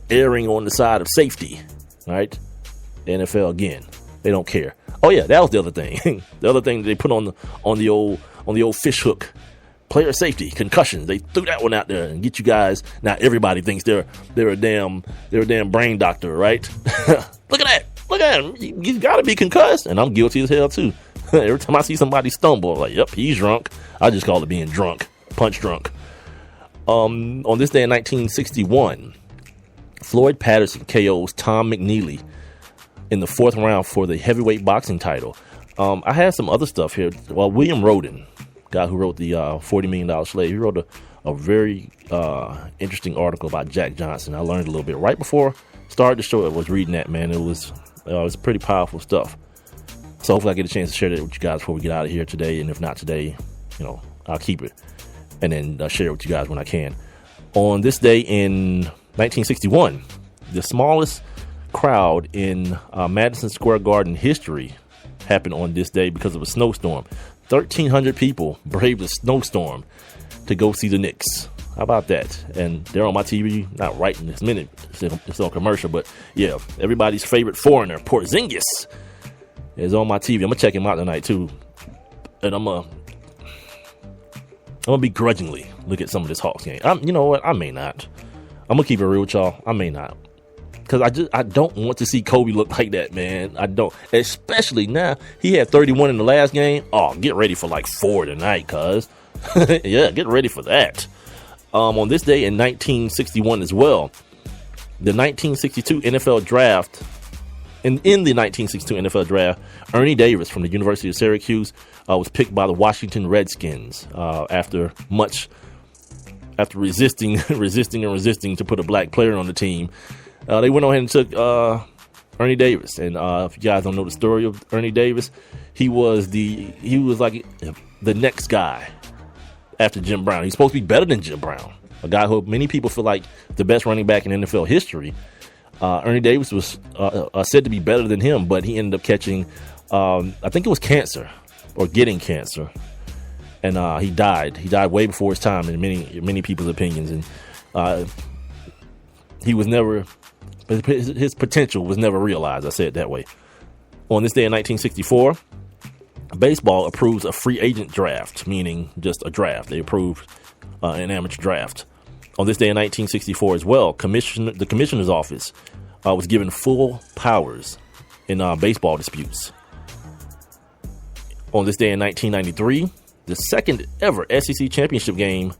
[SPEAKER 4] erring on the side of safety, right? The NFL, again, they don't care. Oh yeah, that was the other thing. The other thing that they put on the old fish hook, player safety, concussions. They threw that one out there and get you guys. Now everybody thinks they're a damn brain doctor, right? Look at him. You got to be concussed, and I'm guilty as hell too. Every time I see somebody stumble, I'm like, yep, he's drunk. I just call it being drunk, punch drunk. On this day in 1961, Floyd Patterson KOs Tom McNeely in the 4th round for the heavyweight boxing title. I have some other stuff here. Well, William Roden, guy who wrote the $40 Million Slave, he wrote a very interesting article about Jack Johnson. I learned a little bit right before I started the show. I was reading that, man. It was pretty powerful stuff. So hopefully I get a chance to share that with you guys before we get out of here today. And if not today, I'll keep it and then share it with you guys when I can. On this day in 1961, the smallest crowd in Madison Square Garden history happened on this day because of a snowstorm. 1,300 people braved a snowstorm to go see the Knicks. How about that? And they're on my TV, not right in this minute. It's on commercial, but yeah, everybody's favorite foreigner, Porzingis, is on my TV. I'm gonna check him out tonight too, and I'm gonna begrudgingly look at some of this Hawks game. You know what? I may not. I'm gonna keep it real with y'all. I may not. Because I don't want to see Kobe look like that, man. I don't. Especially now. He had 31 in the last game. Oh, get ready for like 4 tonight, cuz. Yeah, get ready for that. On this day in 1961 as well, the 1962 NFL draft, in the 1962 NFL draft, Ernie Davis from the University of Syracuse was picked by the Washington Redskins after resisting to put a black player on the team. They went ahead and took Ernie Davis. And if you guys don't know the story of Ernie Davis, he was like the next guy after Jim Brown. He's supposed to be better than Jim Brown, a guy who many people feel like the best running back in NFL history. Ernie Davis was said to be better than him, but he ended up catching, I think it was cancer or getting cancer. And he died. He died way before his time in many people's opinions. And he was never, his potential was never realized. I say it that way. On this day in 1964, baseball approves a free agent draft, meaning just a draft. They approved an amateur draft. On this day in 1964 as well, the commissioner's office was given full powers in baseball disputes. On this day in 1993, the second ever SEC championship game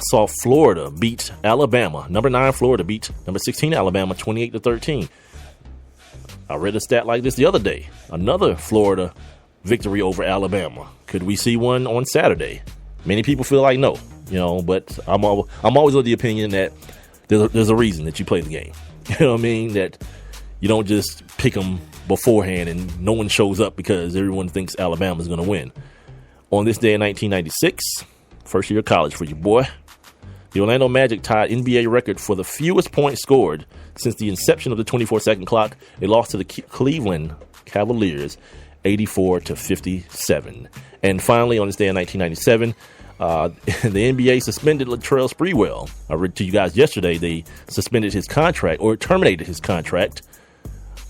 [SPEAKER 4] saw Florida beat Alabama. Number 9 Florida beat number 16 Alabama 28-13. I read a stat like this the other day. Another Florida victory over Alabama. Could we see one on Saturday? Many people feel like no, but I'm always of the opinion that there's a reason that you play the game. You know what I mean? That you don't just pick them beforehand and no one shows up because everyone thinks Alabama's going to win. On this day in 1996, first year of college for you, boy, the Orlando Magic tied NBA record for the fewest points scored since the inception of the 24-second clock. They lost to the Cleveland Cavaliers 84-57. And finally, on this day in 1997, the NBA suspended Latrell Sprewell. I read to you guys yesterday they suspended his contract or terminated his contract.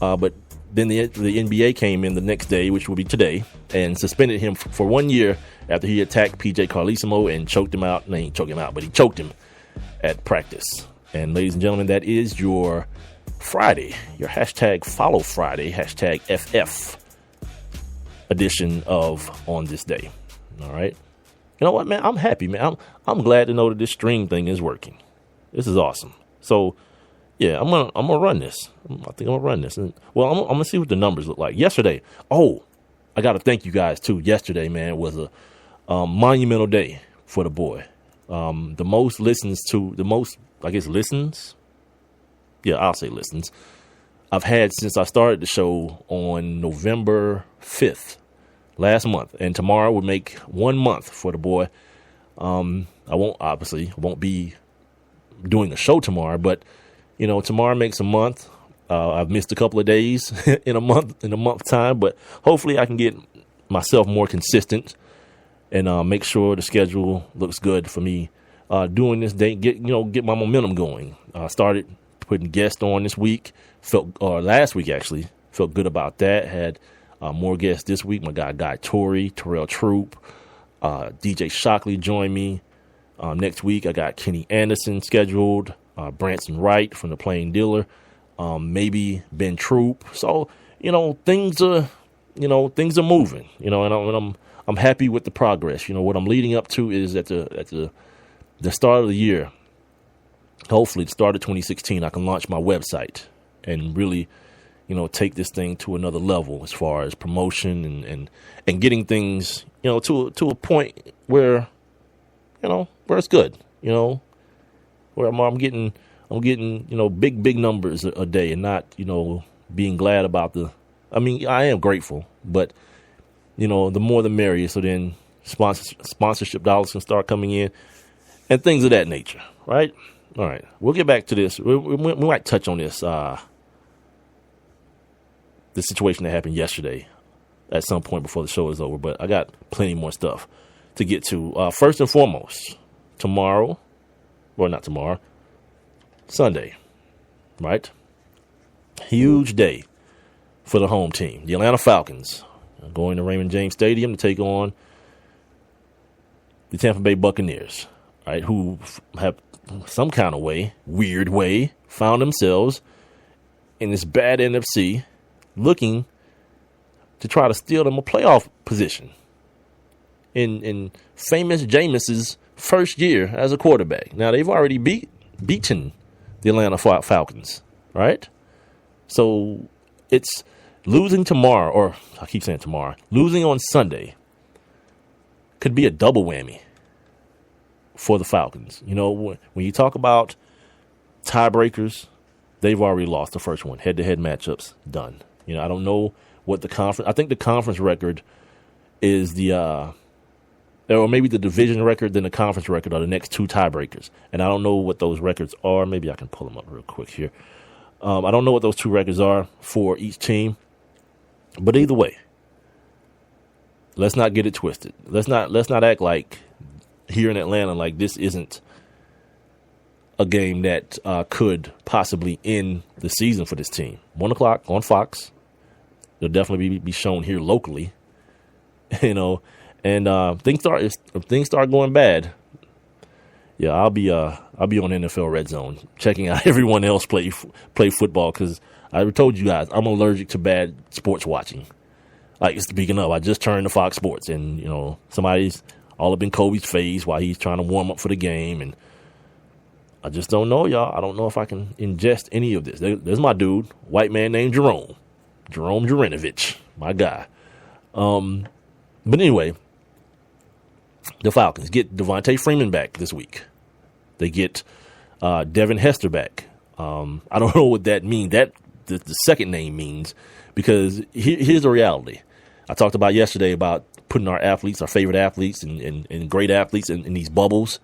[SPEAKER 4] But then the NBA came in the next day, which will be today, and suspended him for 1 year after he attacked PJ Carlesimo and choked him out. No, he didn't choke him out, but he choked him at practice. And ladies and gentlemen, that is your Friday, your hashtag follow Friday, hashtag FF edition of On This Day. All right. You know what, man? I'm happy, man. I'm glad to know that this stream thing is working. This is awesome. So, yeah, I'm gonna run this. I think I'm gonna run this. And, well, I'm gonna see what the numbers look like. Yesterday, I gotta thank you guys too. Yesterday, man, was a monumental day for the boy. The most listens. Yeah, I'll say listens. I've had since I started the show on November 5th, last month, and tomorrow would make 1 month for the boy. I won't be doing a show tomorrow, but tomorrow makes a month. I've missed a couple of days in a month time, but hopefully I can get myself more consistent and make sure the schedule looks good for me doing this day. Get my momentum going. Started putting guests on this week. Last week actually felt good about that. Had more guests this week. My guy Torrey, Terrell Troop, DJ Shockley joined me. Next week I got Kenny Anderson scheduled. Branson Wright from the Plain Dealer, maybe Ben Troop. So things are moving. And I'm happy with the progress. What I'm leading up to is at the start of the year. Hopefully, the start of 2016, I can launch my website and really, take this thing to another level as far as promotion and getting things, to a point where, where it's good, where I'm getting, big numbers a day and not, being glad about I am grateful, but, the more the merrier. So then sponsorship dollars can start coming in and things of that nature. Right. All right. We'll get back to this. We might touch on this, the situation that happened yesterday at some point before the show is over, but I got plenty more stuff to get to. First and foremost, Sunday, right? Huge day for the home team. The Atlanta Falcons are going to Raymond James Stadium to take on the Tampa Bay Buccaneers, right? Who have some kind of weird way, found themselves in this bad NFC looking to try to steal them a playoff position in famous Jameis's first year as a quarterback. Now, they've already beaten the Atlanta Falcons, right? So it's losing tomorrow, or I keep saying tomorrow, losing on Sunday could be a double whammy for the Falcons. You know, when you talk about tiebreakers, they've already lost the first one. Head-to-head matchups, done. You know, I don't know what the conference – I think the conference record is or maybe the division record, then the conference record are the next two tiebreakers. And I don't know what those records are. Maybe I can pull them up real quick here. I don't know what those two records are for each team. But either way, let's not get it twisted. Let's not act like here in Atlanta like this isn't a game that could possibly end the season for this team. 1 o'clock on Fox. They'll definitely be shown here locally. You know, and if things start going bad, yeah, I'll be on NFL Red Zone checking out everyone else play football, because I told you guys I'm allergic to bad sports watching. Like, speaking of, I just turned to Fox Sports, and you know, somebody's all up in Kobe's face while he's trying to warm up for the game, and I just don't know, y'all. I don't know if I can ingest any of this. There's my dude, white man named Jerome Jurinovich, my guy. But anyway, the Falcons get Devontae Freeman back this week. They get Devin Hester back. I don't know what that means. That the second name means, because here's the reality. I talked about yesterday about putting our favorite athletes, and great athletes in these bubbles.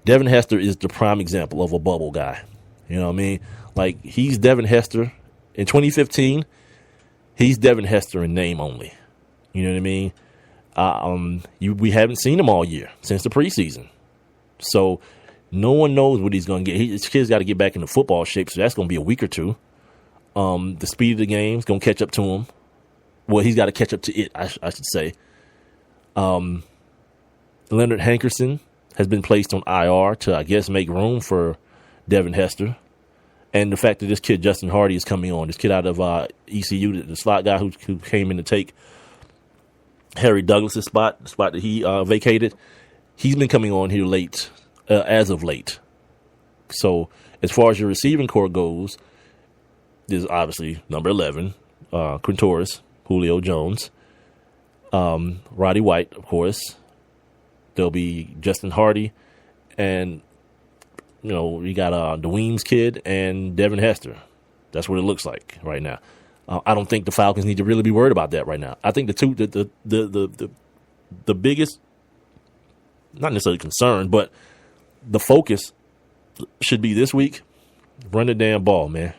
[SPEAKER 4] Devin Hester is the prime example of a bubble guy. You know what I mean? Like, he's Devin Hester. In 2015, he's Devin Hester in name only. You know what I mean? We haven't seen him all year since the preseason. So no one knows what he's going to get. His kid's got to get back into football shape, so that's going to be a week or two. The speed of the game is going to catch up to him. Well, he's got to catch up to it, I should say. Leonard Hankerson has been placed on IR to, I guess, make room for Devin Hester. And the fact that this kid, Justin Hardy, is coming on, this kid out of ECU, the slot guy who came in to take Harry Douglas's spot, the spot that he vacated, he's been coming on here late, as of late. So as far as your receiving core goes, there's obviously number 11, Quintoris, Julio Jones, Roddy White, of course. There'll be Justin Hardy, and you know, you got the Weems kid and Devin Hester. That's what it looks like right now. I don't think the Falcons need to really be worried about that right now. I think the biggest, not necessarily concern, but the focus should be this week, run the damn ball, man.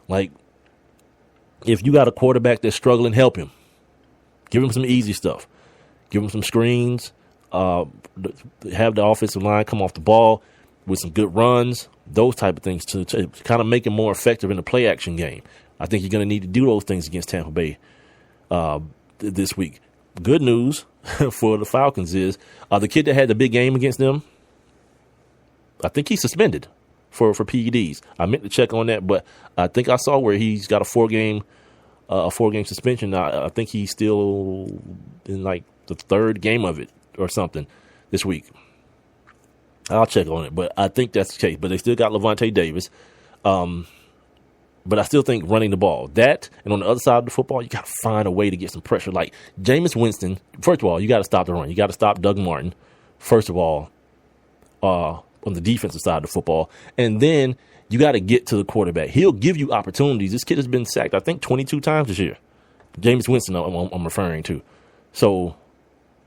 [SPEAKER 4] Like, if you got a quarterback that's struggling, help him. Give him some easy stuff. Give him some screens. Have the offensive line come off the ball with some good runs, those type of things to kind of make him more effective in the play action game. I think you're going to need to do those things against Tampa Bay this week. Good news for the Falcons is the kid that had the big game against them, I think he's suspended for PEDs. I meant to check on that, but I think I saw where he's got a four-game suspension. I think he's still in like the third game of it or something this week. I'll check on it, but I think that's the case. But they still got Levante Davis. But I still think running the ball, that, and on the other side of the football, you got to find a way to get some pressure. Like Jameis Winston, first of all, you got to stop the run. You got to stop Doug Martin, first of all, on the defensive side of the football. And then you got to get to the quarterback. He'll give you opportunities. This kid has been sacked, I think, 22 times this year. Jameis Winston, I'm referring to. So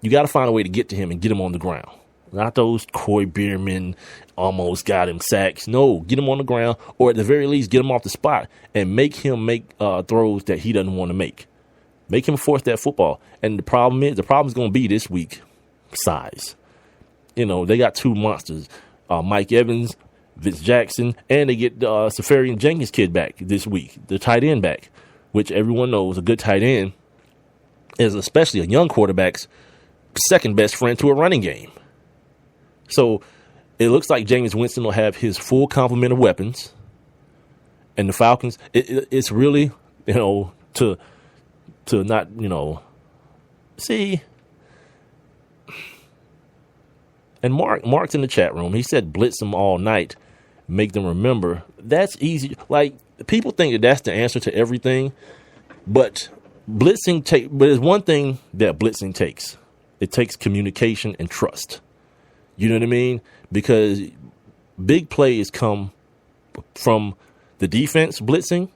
[SPEAKER 4] you got to find a way to get to him and get him on the ground. Not those Coy Bierman almost got him sacks. No, get him on the ground, or at the very least, get him off the spot and make him make throws that he doesn't want to make. Make him force that football. And the problem is going to be this week, size. You know, they got two monsters, Mike Evans, Vince Jackson, and they get Safarian Jenkins kid back this week, the tight end back, which everyone knows a good tight end is, especially a young quarterback's second best friend to a running game. So it looks like Jameis Winston will have his full complement of weapons, and the Falcons, it's really, you know, to not, you know, see, And Mark's in the chat room. He said blitz them all night, make them remember. That's easy. Like, people think that that's the answer to everything, but but there's one thing that blitzing takes. It takes communication and trust. You know what I mean? Because big plays come from the defense blitzing.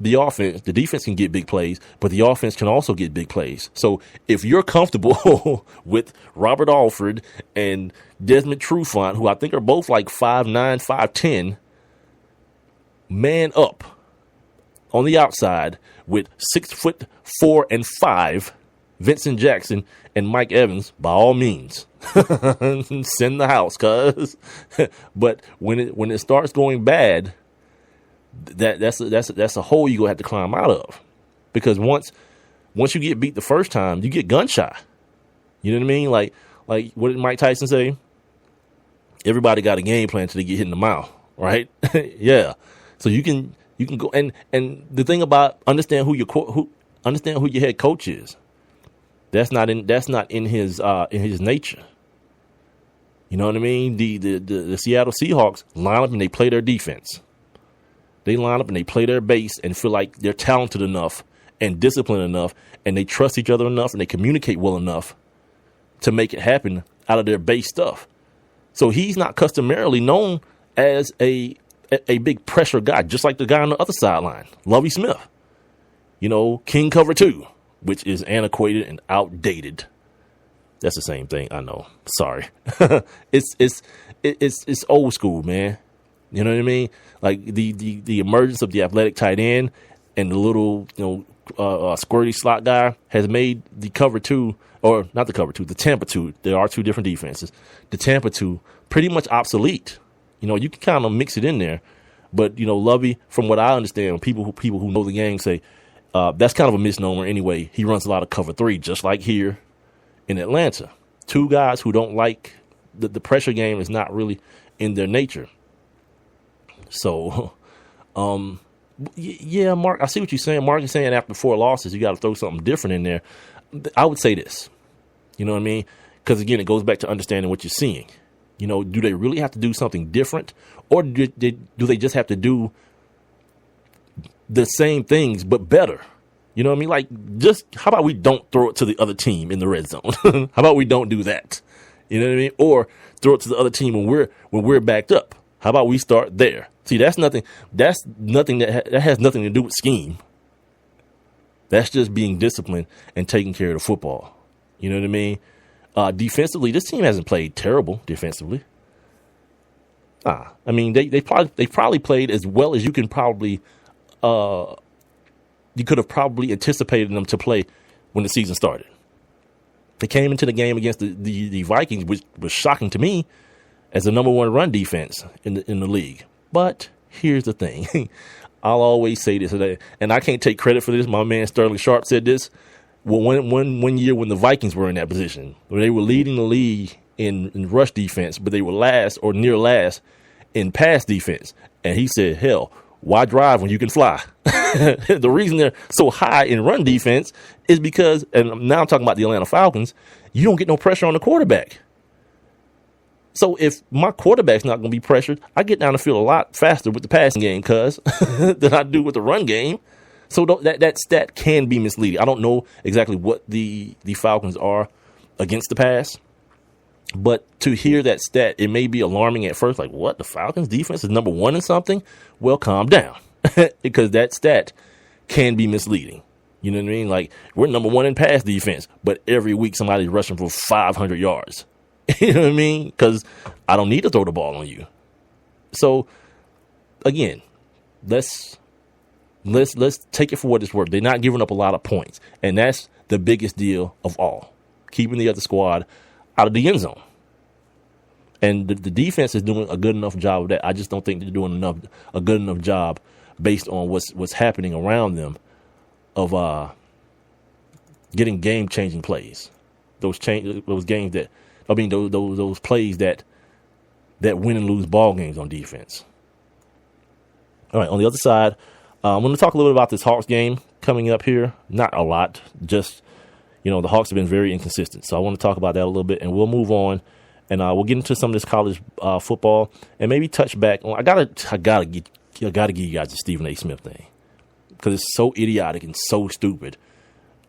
[SPEAKER 4] The defense can get big plays, but the offense can also get big plays. So if you're comfortable with Robert Alford and Desmond Trufant, who I think are both like 5'9", 5'10", man up on the outside with 6'4" and 5", Vincent Jackson and Mike Evans, by all means, send the house, cuz. But when it starts going bad, that's a hole you're gonna have to climb out of, because once you get beat the first time, you get gun shy. You know what I mean? Like what did Mike Tyson say? Everybody got a game plan till they get hit in the mouth, right? Yeah. So you can go and the thing about understand who your head coach is. That's not in his nature. You know what I mean? The Seattle Seahawks line up and they play their defense. They line up and they play their base and feel like they're talented enough and disciplined enough, and they trust each other enough and they communicate well enough to make it happen out of their base stuff. So he's not customarily known as a big pressure guy, just like the guy on the other sideline, Lovie Smith. You know, King Cover 2, which is antiquated and outdated. That's the same thing. I know. Sorry. It's old school, man. You know what I mean? Like the emergence of the athletic tight end and the little, squirty slot guy has made the cover 2, or not the cover 2, the Tampa 2. There are two different defenses. The Tampa 2 pretty much obsolete. You know, you can kind of mix it in there, but Lovey, from what I understand, people who know the game say that's kind of a misnomer anyway. He runs a lot of cover 3, just like here in Atlanta. Two guys who don't like the pressure game is not really in their nature. So, yeah, Mark, I see what you're saying. Mark is saying after 4 losses, you got to throw something different in there. I would say this, you know what I mean? Because again, it goes back to understanding what you're seeing. Do they really have to do something different, or do they just have to do the same things but better? You know what I mean? Like, just how about we don't throw it to the other team in the red zone? How about we don't do that? You know what I mean? Or throw it to the other team when we're backed up. How about we start there? See, that's nothing that has nothing to do with scheme. That's just being disciplined and taking care of the football. You know what I mean? Defensively, this team hasn't played terrible defensively. I mean, they probably played as well as you can probably you could have probably anticipated them to play when the season started. They came into the game against the Vikings, which was shocking to me as the number 1 run defense in the league. But here's the thing. I'll always say this, and I can't take credit for this. My man Sterling Sharp said this. Well, one year when the Vikings were in that position, where they were leading the league in rush defense, but they were last or near last in pass defense. And he said, hell, why drive when you can fly? The reason they're so high in run defense is because, and now I'm talking about the Atlanta Falcons, you don't get no pressure on the quarterback. So if my quarterback's not going to be pressured, I get down the field a lot faster with the passing game, than I do with the run game. So that stat can be misleading. I don't know exactly what the Falcons are against the pass, but to hear that stat, it may be alarming at first. Like, what? The Falcons defense is number 1 in something? Well, calm down, because that stat can be misleading. You know what I mean? Like, we're number 1 in pass defense, but every week somebody's rushing for 500 yards. You know what I mean? Because I don't need to throw the ball on you. So, again, let's take it for what it's worth. They're not giving up a lot of points, and that's the biggest deal of all, keeping the other squad out of the end zone. And the defense is doing a good enough job of that. I just don't think they're doing a good enough job based on what's happening around them of getting game-changing plays. Those games that, those plays that win and lose ball games on defense. All right, on the other side, I'm going to talk a little bit about this Hawks game coming up here. Not a lot, just, the Hawks have been very inconsistent. So I want to talk about that a little bit, and we'll move on And we'll get into some of this college football and maybe touch back on. I gotta give you guys the Stephen A. Smith thing because it's so idiotic and so stupid.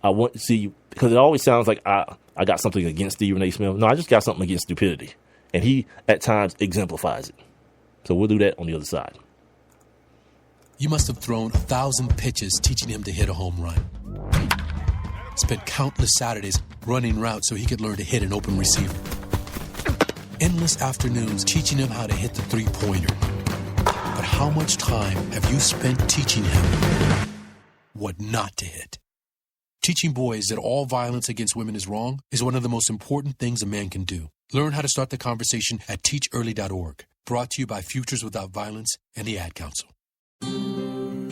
[SPEAKER 4] I want to see because it always sounds like I got something against Stephen A. Smith. No, I just got something against stupidity, and he at times exemplifies it. So we'll do that on the other side.
[SPEAKER 15] You must have thrown 1,000 pitches teaching him to hit a home run. Spent countless Saturdays running routes so he could learn to hit an open receiver. Endless afternoons teaching him how to hit the three-pointer. But how much time have you spent teaching him what not to hit? Teaching boys that all violence against women is wrong is one of the most important things a man can do. Learn how to start the conversation at teachearly.org. Brought to you by Futures Without Violence and the Ad Council.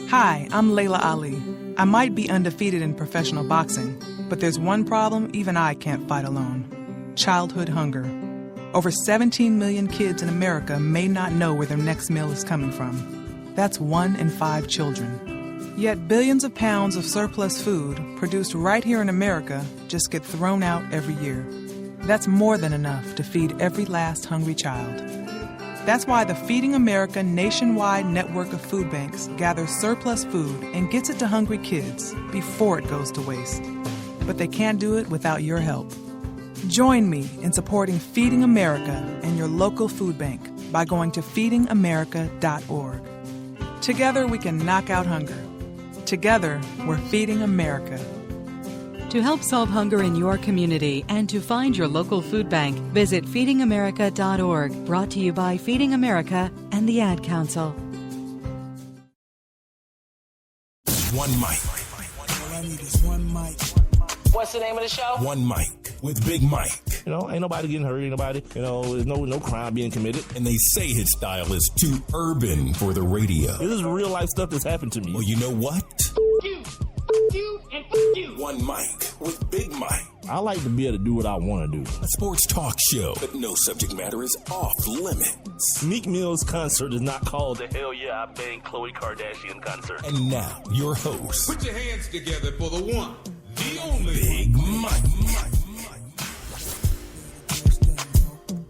[SPEAKER 16] Hi, I'm Layla Ali. I might be undefeated in professional boxing, but there's one problem even I can't fight alone. Childhood hunger. Over 17 million kids in America may not know where their next meal is coming from. That's 1 in 5 children. Yet billions of pounds of surplus food produced right here in America just get thrown out every year. That's more than enough to feed every last hungry child. That's why the Feeding America nationwide network of food banks gathers surplus food and gets it to hungry kids before it goes to waste. But they can't do it without your help. Join me in supporting Feeding America and your local food bank by going to feedingamerica.org. Together we can knock out hunger. Together we're Feeding America.
[SPEAKER 17] To help solve hunger in your community and to find your local food bank, visit feedingamerica.org. Brought to you by Feeding America and the Ad Council.
[SPEAKER 1] One mic.
[SPEAKER 2] All I need is one mic.
[SPEAKER 3] What's the name of the show?
[SPEAKER 1] One mic with Big Mike.
[SPEAKER 4] You know, ain't nobody getting hurt, ain't nobody, there's no crime being committed.
[SPEAKER 1] And they say his style is too urban for the radio.
[SPEAKER 4] This is real life stuff that's happened to me.
[SPEAKER 1] Well, you know what?
[SPEAKER 3] You, and you.
[SPEAKER 1] One mic with Big Mike.
[SPEAKER 4] I like to be able to do what I want to do.
[SPEAKER 1] A sports talk show, but no subject matter is off limits.
[SPEAKER 4] Meek Mill's concert is not called the Hell Yeah I Banged Khloe Kardashian concert.
[SPEAKER 1] And now, your host.
[SPEAKER 18] Put your hands together for the one, the only
[SPEAKER 1] Big Mike.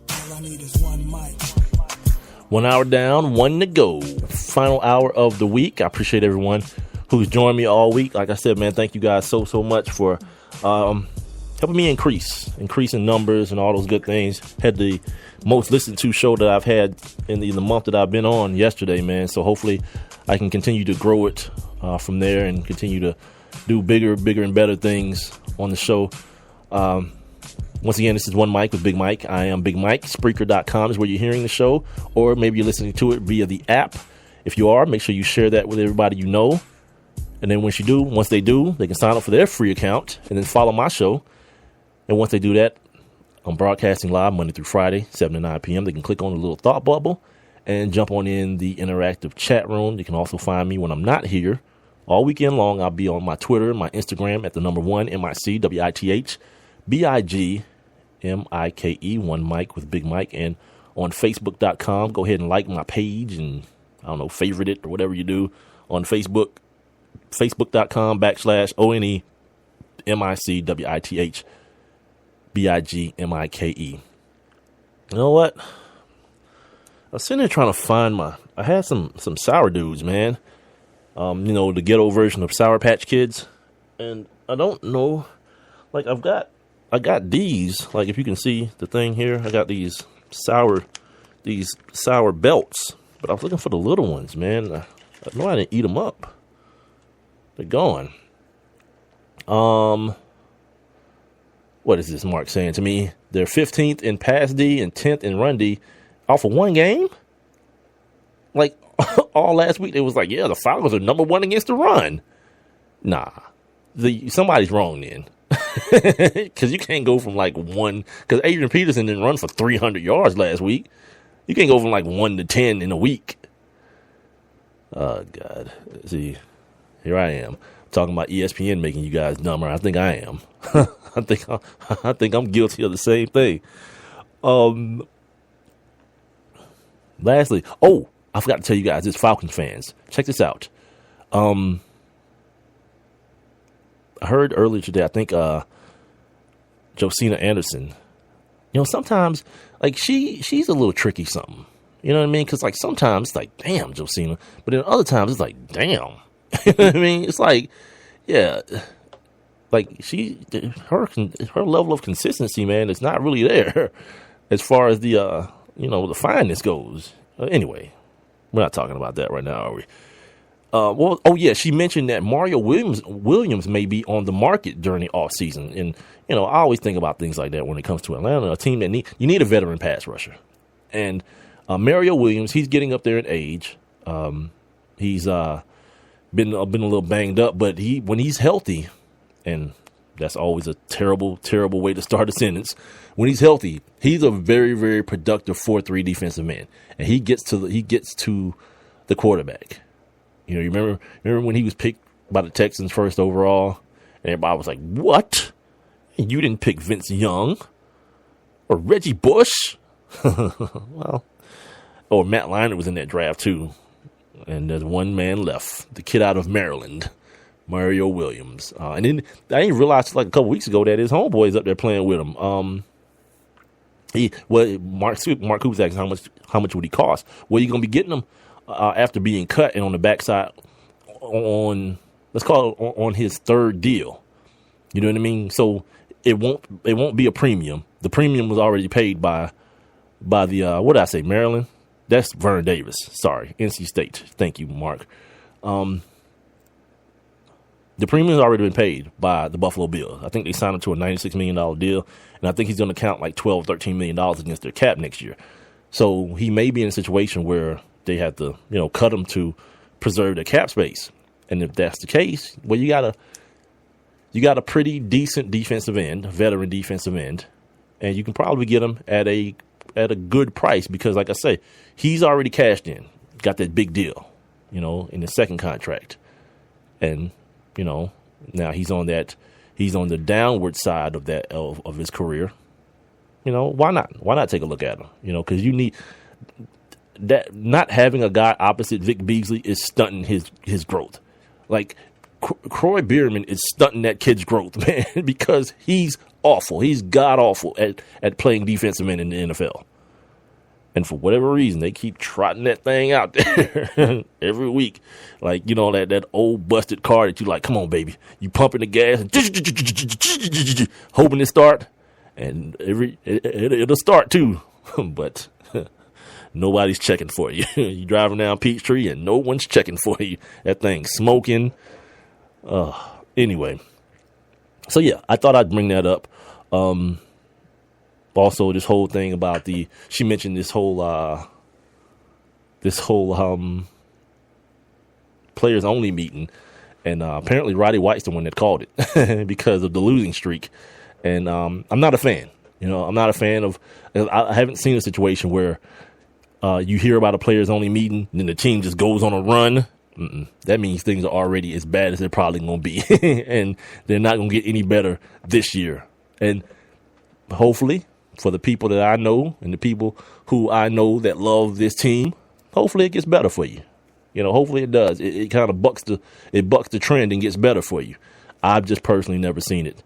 [SPEAKER 2] All I need is one mic.
[SPEAKER 4] 1 hour down, 1 to go. Final hour of the week. I appreciate everyone who's joined me all week. Like I said, man, thank you guys so much for helping me increase in numbers and all those good things. Had the most listened to show that I've had in the month that I've been on yesterday, man. So hopefully I can continue to grow it from there and continue to do bigger and better things on the show. Once again, this is One Mic with Big Mike. I am Big Mike. Spreaker.com is where you're hearing the show, or maybe you're listening to it via the app. If you are, make sure you share that with everybody you know. And then once they do, they can sign up for their free account and then follow my show. And once they do that, I'm broadcasting live Monday through Friday, 7 to 9 p.m. They can click on the little thought bubble and jump on in the interactive chat room. You can also find me when I'm not here. All weekend long, I'll be on my Twitter and my Instagram at the number 1 MIC, WITH, BIGMIKE, One Mic with Big Mike. And on Facebook.com, go ahead and like my page and, favorite it or whatever you do on Facebook. Facebook.com/ONEMICWITH BIGMIKE. You know what? I was sitting there trying to find I had some sour dudes, man. The ghetto version of Sour Patch Kids. And I don't know, like I got these, like if you can see the thing here, I got these sour belts, but I was looking for the little ones, man. I know I didn't eat them up. They're gone. What is this Mark saying to me? They're 15th in Pass D and 10th in Run D off of one game? Like, all last week, they was like, yeah, the Falcons are number 1 against the run. Nah. Somebody's wrong then. Because you can't go from like 1. Because Adrian Peterson didn't run for 300 yards last week. You can't go from like 1 to 10 in a week. Oh, God. See, here I am talking about ESPN making you guys dumber. I think I am. I think I'm guilty of the same thing. Lastly, I forgot to tell you guys, this Falcons fans, check this out. I heard earlier today, I think Josina Anderson You know, sometimes like she's a little tricky something. You know what I mean? Because like sometimes it's like, damn, Josina, but then other times it's like, damn. You know what I mean? It's like, yeah, like her level of consistency, man, is not really there as far as the the fineness goes. Anyway, we're not talking about that right now, are we? She mentioned that Mario Williams may be on the market during the offseason. And, I always think about things like that when it comes to Atlanta, a team that you need a veteran pass rusher. And Mario Williams, he's getting up there in age. He's been a little banged up, but when he's healthy, and that's always a terrible, terrible way to start a sentence. When he's healthy, he's a very, very productive 4-3 defensive man, and he gets to the quarterback. You remember when he was picked by the Texans first overall, and everybody was like, "What? You didn't pick Vince Young or Reggie Bush?" Well, Matt Leinart was in that draft too, and there's one man left, the kid out of Maryland, Mario Williams. And then I didn't realize like a couple weeks ago that his homeboy's up there playing with him. Mark Cooper's asking how much would he cost? Well, you're gonna be getting him after being cut and on the backside on his third deal. You know what I mean? So it won't be a premium. The premium was already paid by the what did I say, Maryland? That's Vernon Davis. Sorry, NC State. Thank you, Mark. The premium has already been paid by the Buffalo Bills. I think they signed him to a $96 million deal, and I think he's going to count like $12, $13 million against their cap next year. So he may be in a situation where they have to, cut him to preserve their cap space. And if that's the case, well, you got a pretty decent defensive end, veteran defensive end, and you can probably get him at a good price because, like I say, he's already cashed in, got that big deal, in his second contract, and now he's on the downward side of that of his career. Why not take a look at him? Because you need that. Not having a guy opposite Vic Beasley is stunting his growth. Like Croy Bierman is stunting that kid's growth, man, because he's awful. He's god awful at playing defensive end in the NFL. And for whatever reason, they keep trotting that thing out there every week. Like, that old busted car that you like, come on, baby. You pumping the gas and hoping it start. And it'll start too. But nobody's checking for you. You're driving down Peachtree and no one's checking for you. That thing's smoking. Anyway. So, yeah, I thought I'd bring that up. Also, this whole thing about she mentioned this whole players only meeting, and apparently Roddy White's the one that called it because of the losing streak, and I'm not a fan. I'm not a fan of. I haven't seen a situation where you hear about a players only meeting, and then the team just goes on a run. That means things are already as bad as they're probably going to be, and they're not going to get any better this year. And hopefully, for the people that I know and the people who I know that love this team, hopefully it gets better for you. Hopefully it does. It kind of bucks the trend and gets better for you. I've just personally never seen it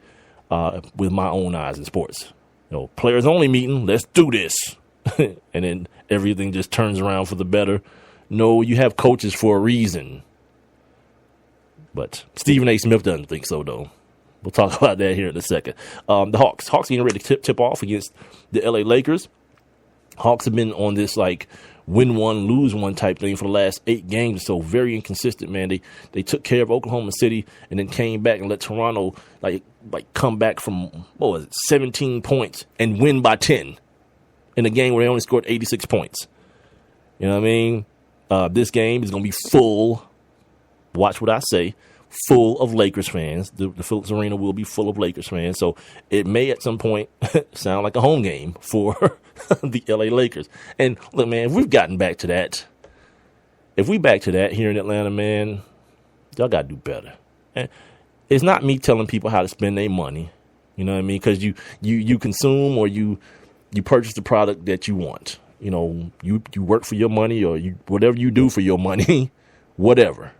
[SPEAKER 4] with my own eyes in sports. Players only meeting, let's do this. And then everything just turns around for the better. No, you have coaches for a reason. But Stephen A. Smith doesn't think so, though. We'll talk about that here in a second. The Hawks getting ready to tip off against the LA Lakers. Hawks have been on this like win one, lose one type thing for the last 8 games. So very inconsistent, man. They took care of Oklahoma City and then came back and let Toronto like come back from 17 points and win by 10 in a game where they only scored 86 points. You know what I mean? This game is going to be full. Watch what I say. Full of Lakers fans. The Phillips Arena will be full of Lakers fans. So it may at some point sound like a home game for the LA Lakers. And look, man, if we've gotten back to that, if we back to that here in Atlanta, man, y'all got to do better. And it's not me telling people how to spend their money. You know what I mean? Because you consume or you purchase the product that you want. You work for your money or whatever you do for your money, whatever.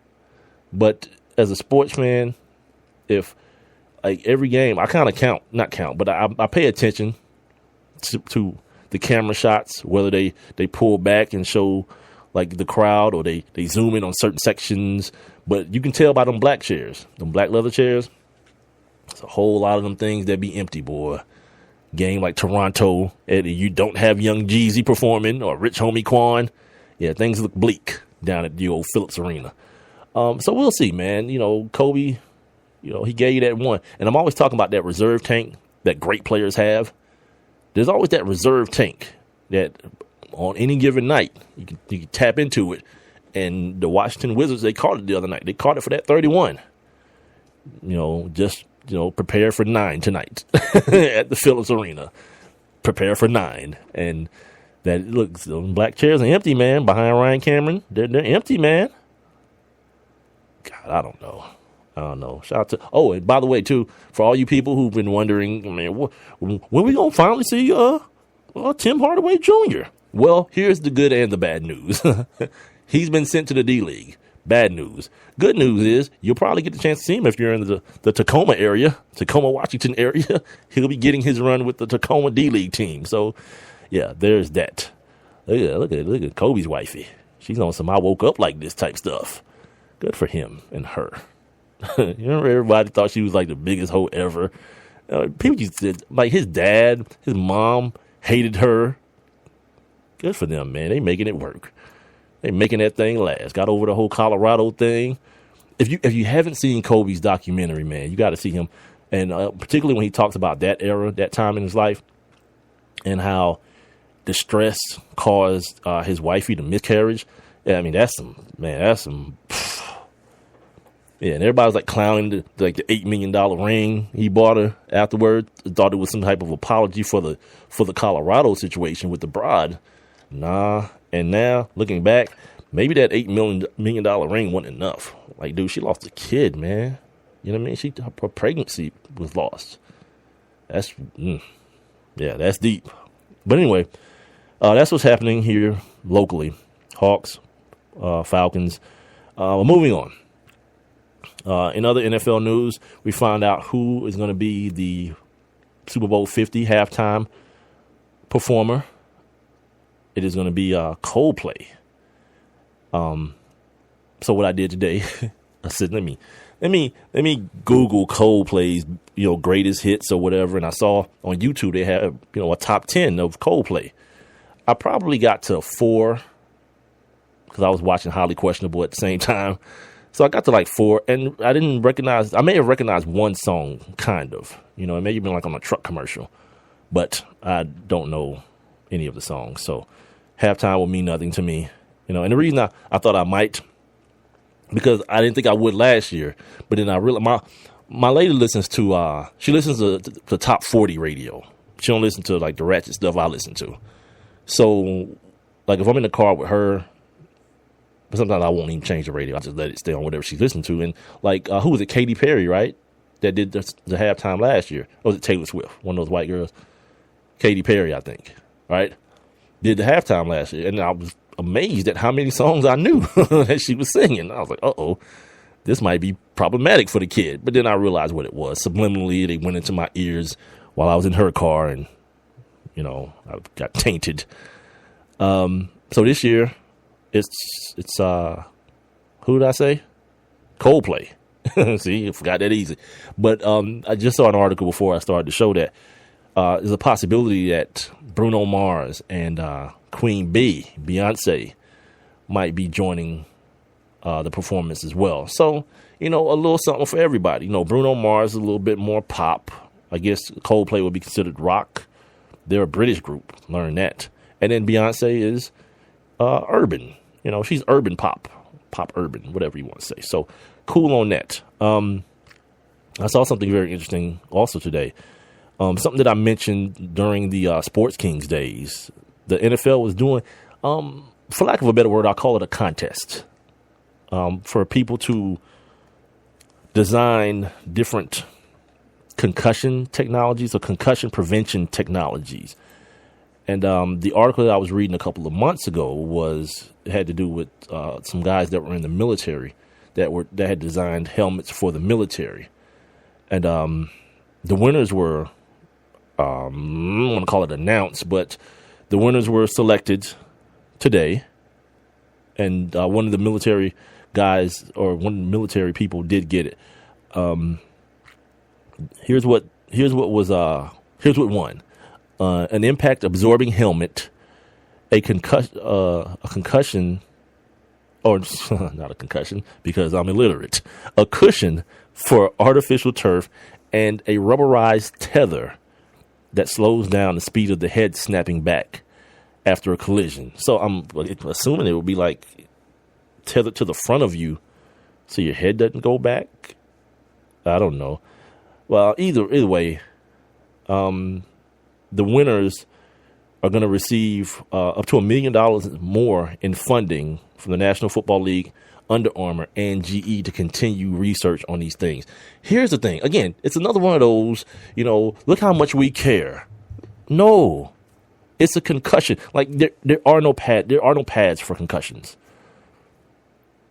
[SPEAKER 4] But as a sports fan, if like every game, I kind of not count, but I pay attention to the camera shots, whether they pull back and show like the crowd or they zoom in on certain sections. But you can tell by them black chairs, them black leather chairs. There's a whole lot of them things that be empty, boy. Game like Toronto, and you don't have Young Jeezy performing or Rich Homie Quan. Yeah, things look bleak down at the old Phillips Arena. So we'll see, man. You know, Kobe, you know, he gave you that one. And I'm always talking about that reserve tank that great players have. There's always that reserve tank that on any given night, you can tap into it. And the Washington Wizards, they caught it the other night. They caught it for that 31. You know, just, you know, prepare for 9 tonight at the Phillips Arena. Prepare for 9. And that, look, those black chairs are empty, man, behind Ryan Cameron. They're empty, man. God, I don't know. Shout out to, oh, and by the way, too, for all you people who've been wondering, man, when we going to finally see Tim Hardaway Jr.? Well, here's the good and the bad news. He's been sent to the D-League. Bad news. Good news is you'll probably get the chance to see him if you're in the Tacoma area, Tacoma, Washington area. He'll be getting his run with the Tacoma D-League team. So, yeah, there's that. Look at Kobe's wifey. She's on some I woke up like this type stuff. Good for him and her. You remember everybody thought she was like the biggest hoe ever. People used to, like his dad, his mom hated her. Good for them, man. They making it work. They making that thing last. Got over the whole Colorado thing. If you haven't seen Kobe's documentary, man, you got to see him. And particularly when he talks about that era, that time in his life, and how the stress caused his wifey to miscarriage. Yeah, I mean, that's some. Yeah, and everybody was like clowning the $8 million ring he bought her afterward. Thought it was some type of apology for the Colorado situation with the bride. Nah. And now, looking back, maybe that $8 million ring wasn't enough. Like, dude, she lost a kid, man. You know what I mean? Her pregnancy was lost. That's deep. But anyway, that's what's happening here locally. Hawks, Falcons. Moving on. In other NFL news, we found out who is going to be the Super Bowl 50 halftime performer. It is going to be Coldplay. So what I did today, I said, let me Google Coldplay's greatest hits or whatever, and I saw on YouTube they have a top 10 of Coldplay. I probably got to 4 because I was watching Highly Questionable at the same time. So I got to like 4, and I may have recognized one song, kind of. It may have been like on a truck commercial, but I don't know any of the songs. So halftime will mean nothing to me. And the reason I thought I might, because I didn't think I would last year, but then I realized my lady listens to, she listens to the top 40 radio. She don't listen to like the ratchet stuff I listen to. So like if I'm in the car with her, but sometimes I won't even change the radio. I just let it stay on whatever she's listening to. And like, who was it? Katy Perry, right? That did the halftime last year. Or was it Taylor Swift? One of those white girls. Katy Perry, I think. Right? Did the halftime last year. And I was amazed at how many songs I knew that she was singing. I was like, uh-oh, this might be problematic for the kid. But then I realized what it was. Subliminally, they went into my ears while I was in her car. And, I got tainted. So this year, it's who did I say? Coldplay. See, I forgot that easy. But I just saw an article before I started the show that there's a possibility that Bruno Mars and Queen Bee, Beyonce, might be joining the performance as well. So, a little something for everybody. Bruno Mars is a little bit more pop. I guess Coldplay would be considered rock. They're a British group. Learn that. And then Beyonce is urban. She's urban pop urban, whatever you want to say. So cool on that. I saw something very interesting also today. Something that I mentioned during the Sports Kings days. The NFL was doing, for lack of a better word, I'll call it a contest for people to design different concussion technologies or concussion prevention technologies. And the article that I was reading a couple of months ago had to do with some guys that were in the military that had designed helmets for the military, and the winners were I want to call it announced, but the winners were selected today. And one of the military guys or one of the military people did get it. Here's what won. An impact absorbing helmet, a concussion, or not a concussion because I'm illiterate, a cushion for artificial turf, and a rubberized tether that slows down the speed of the head snapping back after a collision. So I'm assuming it would be like tethered to the front of you so your head doesn't go back. I don't know. Well, either way, the winners are going to receive up to $1 million more in funding from the National Football League, Under Armour, and GE to continue research on these things. Here's the thing. Again, it's another one of those, look how much we care. No, it's a concussion. Like there are no pads for concussions.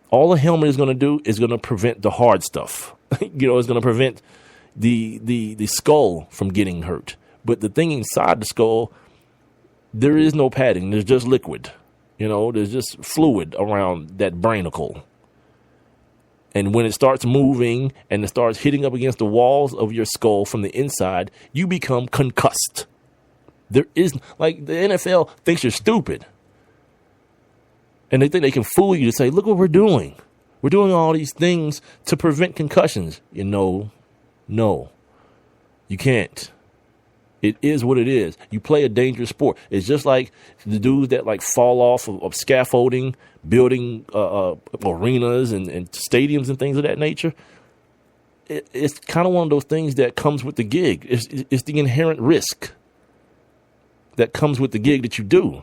[SPEAKER 4] All the helmet is going to do is going to prevent the hard stuff. It's going to prevent the skull from getting hurt. But the thing inside the skull, there is no padding. There's just liquid. There's just fluid around that brainicle. And when it starts moving and it starts hitting up against the walls of your skull from the inside, you become concussed. There is, like, the NFL thinks you're stupid. And they think they can fool you to say, look what we're doing. We're doing all these things to prevent concussions. No, you can't. It is what it is. You play a dangerous sport. It's just like the dudes that like fall off of scaffolding, building arenas and stadiums and things of that nature. It's kind of one of those things that comes with the gig. It's the inherent risk that comes with the gig that you do.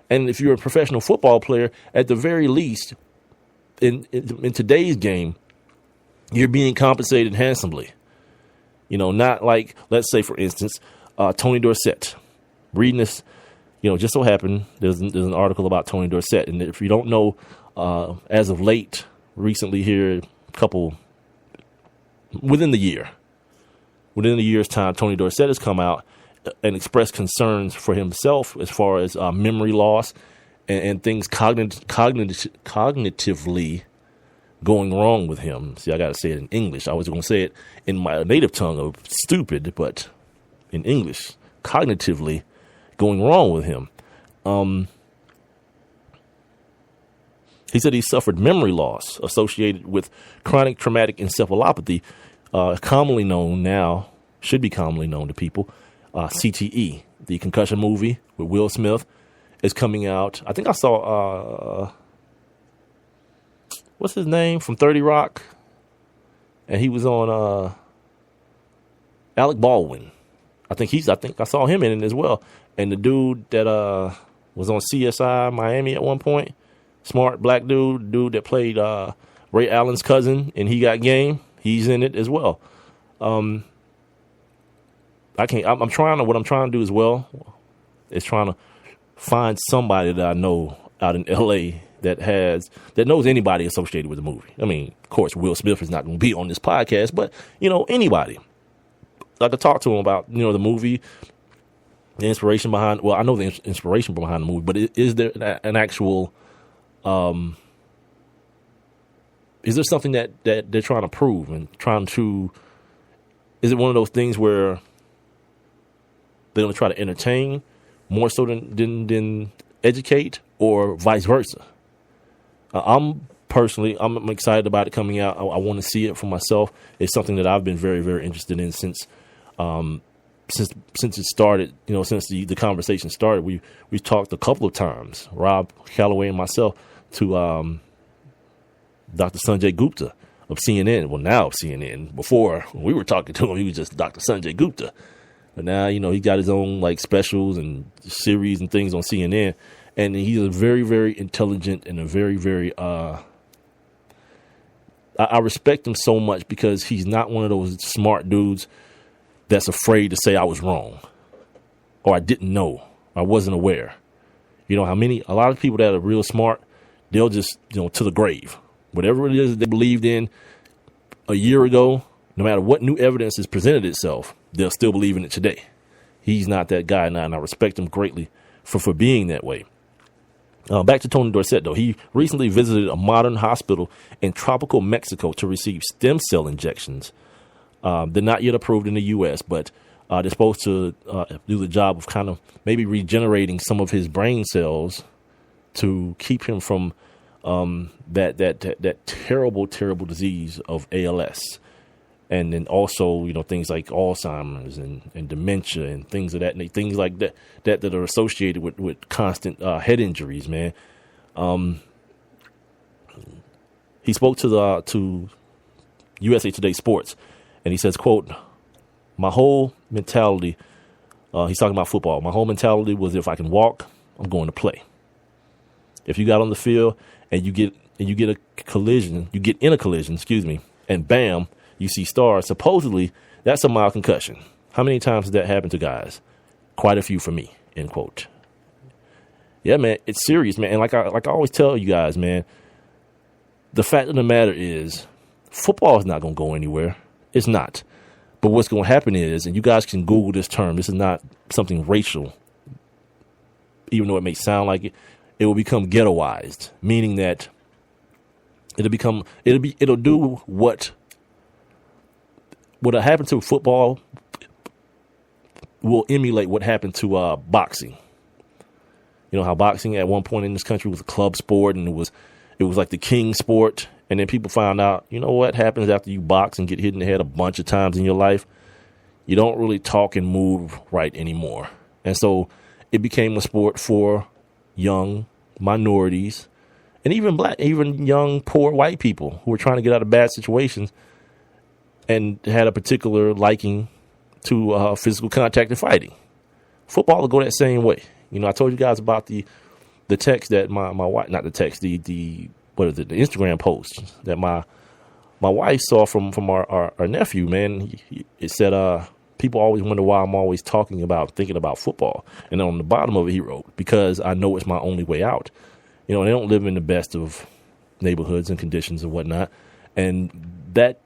[SPEAKER 4] And if you're a professional football player, at the very least, in today's game, you're being compensated handsomely. Not like, let's say, for instance, Tony Dorsett. Reading this, just so happened, there's an article about Tony Dorsett. And if you don't know, as of late, recently here, within the year's time, Tony Dorsett has come out and expressed concerns for himself as far as memory loss and things cognitively going wrong with him. See, I got to say it in English. I was going to say it in my native tongue of stupid, but in English, cognitively going wrong with him. He said he suffered memory loss associated with chronic traumatic encephalopathy, should be commonly known to people. CTE, the concussion movie with Will Smith, is coming out. I think I saw, what's his name from 30 Rock? And he was on Alec Baldwin. I think I saw him in it as well. And the dude that was on CSI Miami at one point, smart black dude that played Ray Allen's cousin and He Got Game, he's in it as well. What I'm trying to do as well is trying to find somebody that I know out in LA that knows anybody associated with the movie. I mean, of course, Will Smith is not going to be on this podcast, but anybody. I could talk to him about, the movie, the inspiration behind, well, I know the inspiration behind the movie, but is there an actual, is there something that they're trying to prove and is it one of those things where they're going to try to entertain more so than educate, or vice versa? I'm excited about it coming out. I want to see it for myself. It's something that I've been very, very interested in since it started. Since the conversation started, we've talked a couple of times, Rob Calloway and myself, to Dr. Sanjay Gupta of CNN. Well, now of CNN. Before, when we were talking to him, he was just Dr. Sanjay Gupta. But now, he got his own like specials and series and things on CNN. And he's a very, very intelligent and a very, very, I respect him so much because he's not one of those smart dudes that's afraid to say I was wrong or I didn't know, I wasn't aware. A lot of people that are real smart, they'll just, to the grave. Whatever it is that they believed in a year ago, no matter what new evidence has presented itself, they'll still believe in it today. he's not that guy now, and I respect him greatly for being that way. Back to Tony Dorsett, though. He recently visited a modern hospital in tropical Mexico to receive stem cell injections. They're not yet approved in the U.S., but they're supposed to do the job of kind of maybe regenerating some of his brain cells to keep him from that terrible, terrible disease of ALS. And then also, things like Alzheimer's and dementia and things of that, and things like that are associated with constant head injuries, man. He spoke to USA Today Sports, and he says, quote, "My whole mentality," he's talking about football, "my whole mentality was if I can walk, I'm going to play. If you got on the field and you get in a collision, and bam, you see stars, supposedly that's a mild concussion. How many times has that happened to guys? Quite a few for me," end quote. Yeah, man, it's serious, man. And like I always tell you guys, man, the fact of the matter is football is not going to go anywhere. It's not. But what's going to happen is, and you guys can Google this term, this is not something racial, even though it may sound like it, it will become ghettoized, meaning that it'll do what happened to football will emulate what happened to boxing. You know how boxing at one point in this country was a club sport, and it was like the king sport. And then people found out, you know what happens after you box and get hit in the head a bunch of times in your life? You don't really talk and move right anymore. And so it became a sport for young minorities and even young, poor white people who were trying to get out of bad situations and had a particular liking to physical contact and fighting. Football will go that same way. I told you guys about the text that my wife, not the text, the Instagram post that my wife saw from our nephew, man. It said, people always wonder why I'm always thinking about football. And on the bottom of it, he wrote, because I know it's my only way out. They don't live in the best of neighborhoods and conditions and whatnot. And that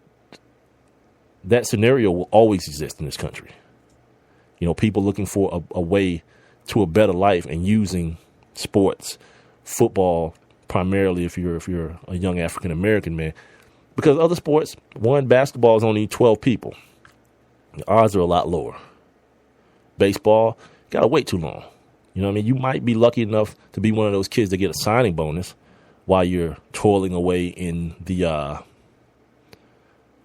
[SPEAKER 4] scenario will always exist in this country. People looking for a way to a better life and using sports, football, primarily if you're a young African American man, because other sports, basketball is only 12 people. The odds are a lot lower. Baseball, you gotta wait too long. You know what I mean? You might be lucky enough to be one of those kids that get a signing bonus while you're toiling away in the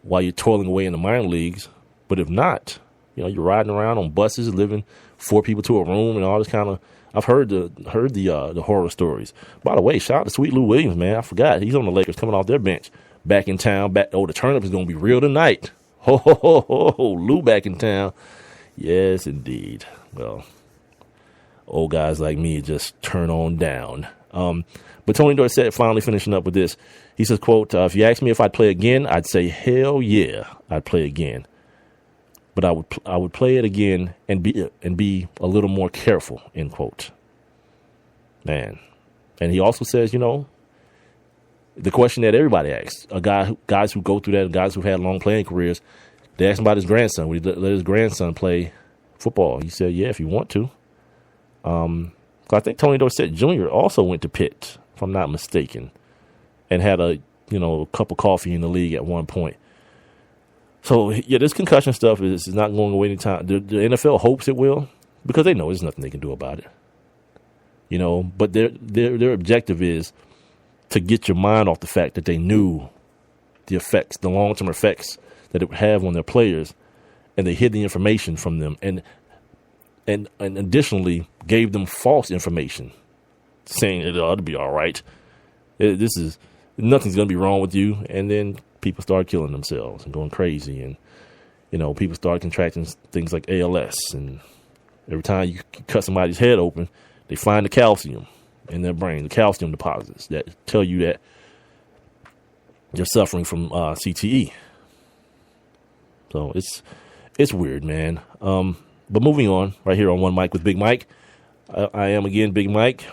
[SPEAKER 4] minor leagues. But if not, you're riding around on buses, living 4 people to a room, and all this kind of. I've heard the horror stories. By the way, shout out to Sweet Lou Williams, man. I forgot he's on the Lakers, coming off their bench, back in town. The turnip is gonna be real tonight. Ho ho ho ho! Lou back in town. Yes, indeed. Well, old guys like me just turn on down. But Tony Dorsett finally finishing up with this. He says, quote, "If you ask me if I'd play again, I'd say hell yeah, I'd play again. But I would play it again and be a little more careful," end quote. Man. And he also says, the question that everybody asks, guys who go through that, guys who've had long playing careers, they ask him about his grandson. Would he let his grandson play football? He said, yeah, if you want to. I think Tony Dorsett Jr. also went to Pitt, if I'm not mistaken, and had a cup of coffee in the league at one point. So, yeah, this concussion stuff is not going away anytime. The NFL hopes it will, because they know there's nothing they can do about it. But their objective is to get your mind off the fact that they knew the effects, the long-term effects that it would have on their players, and they hid the information from them, and additionally gave them false information, saying it ought to be all right. Nothing's going to be wrong with you, and then people started killing themselves and going crazy, and people started contracting things like ALS, and every time you cut somebody's head open, they find the calcium in their brain, the calcium deposits that tell you that you're suffering from CTE. So it's weird, man. But moving on, right here on One Mic with Big Mike, I am again Big Mike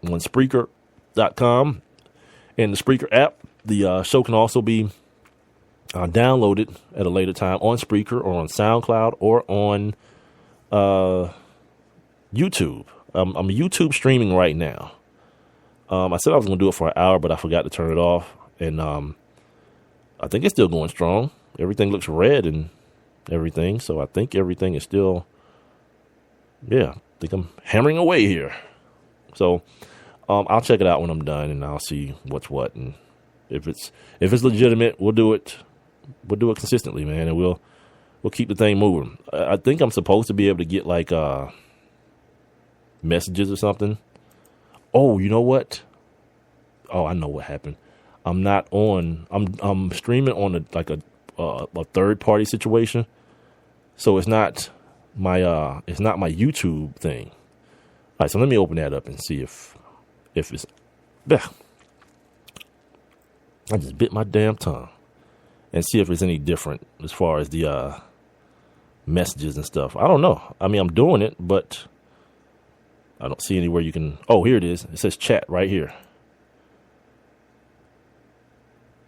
[SPEAKER 4] on Spreaker.com and the Spreaker app. The show can also be downloaded at a later time on Spreaker or on SoundCloud or on YouTube. I'm YouTube streaming right now. I said I was going to do it for an hour, but I forgot to turn it off. And I think it's still going strong. Everything looks red and everything. So I think everything is still, I think I'm hammering away here. So I'll check it out when I'm done, and I'll see what's what. And if it's legitimate, we'll do it. We'll do it consistently, man, and we'll keep the thing moving. I think I'm supposed to be able to get like messages or something. Oh, you know what? Oh, I know what happened. I'm not on. I'm streaming on a third party situation, so it's not my YouTube thing. All right, so let me open that up and see if it's. I just bit my damn tongue, and see if it's any different as far as the messages and stuff. I don't know. I mean, I'm doing it, but I don't see anywhere you can. Oh, here it is. It says chat right here.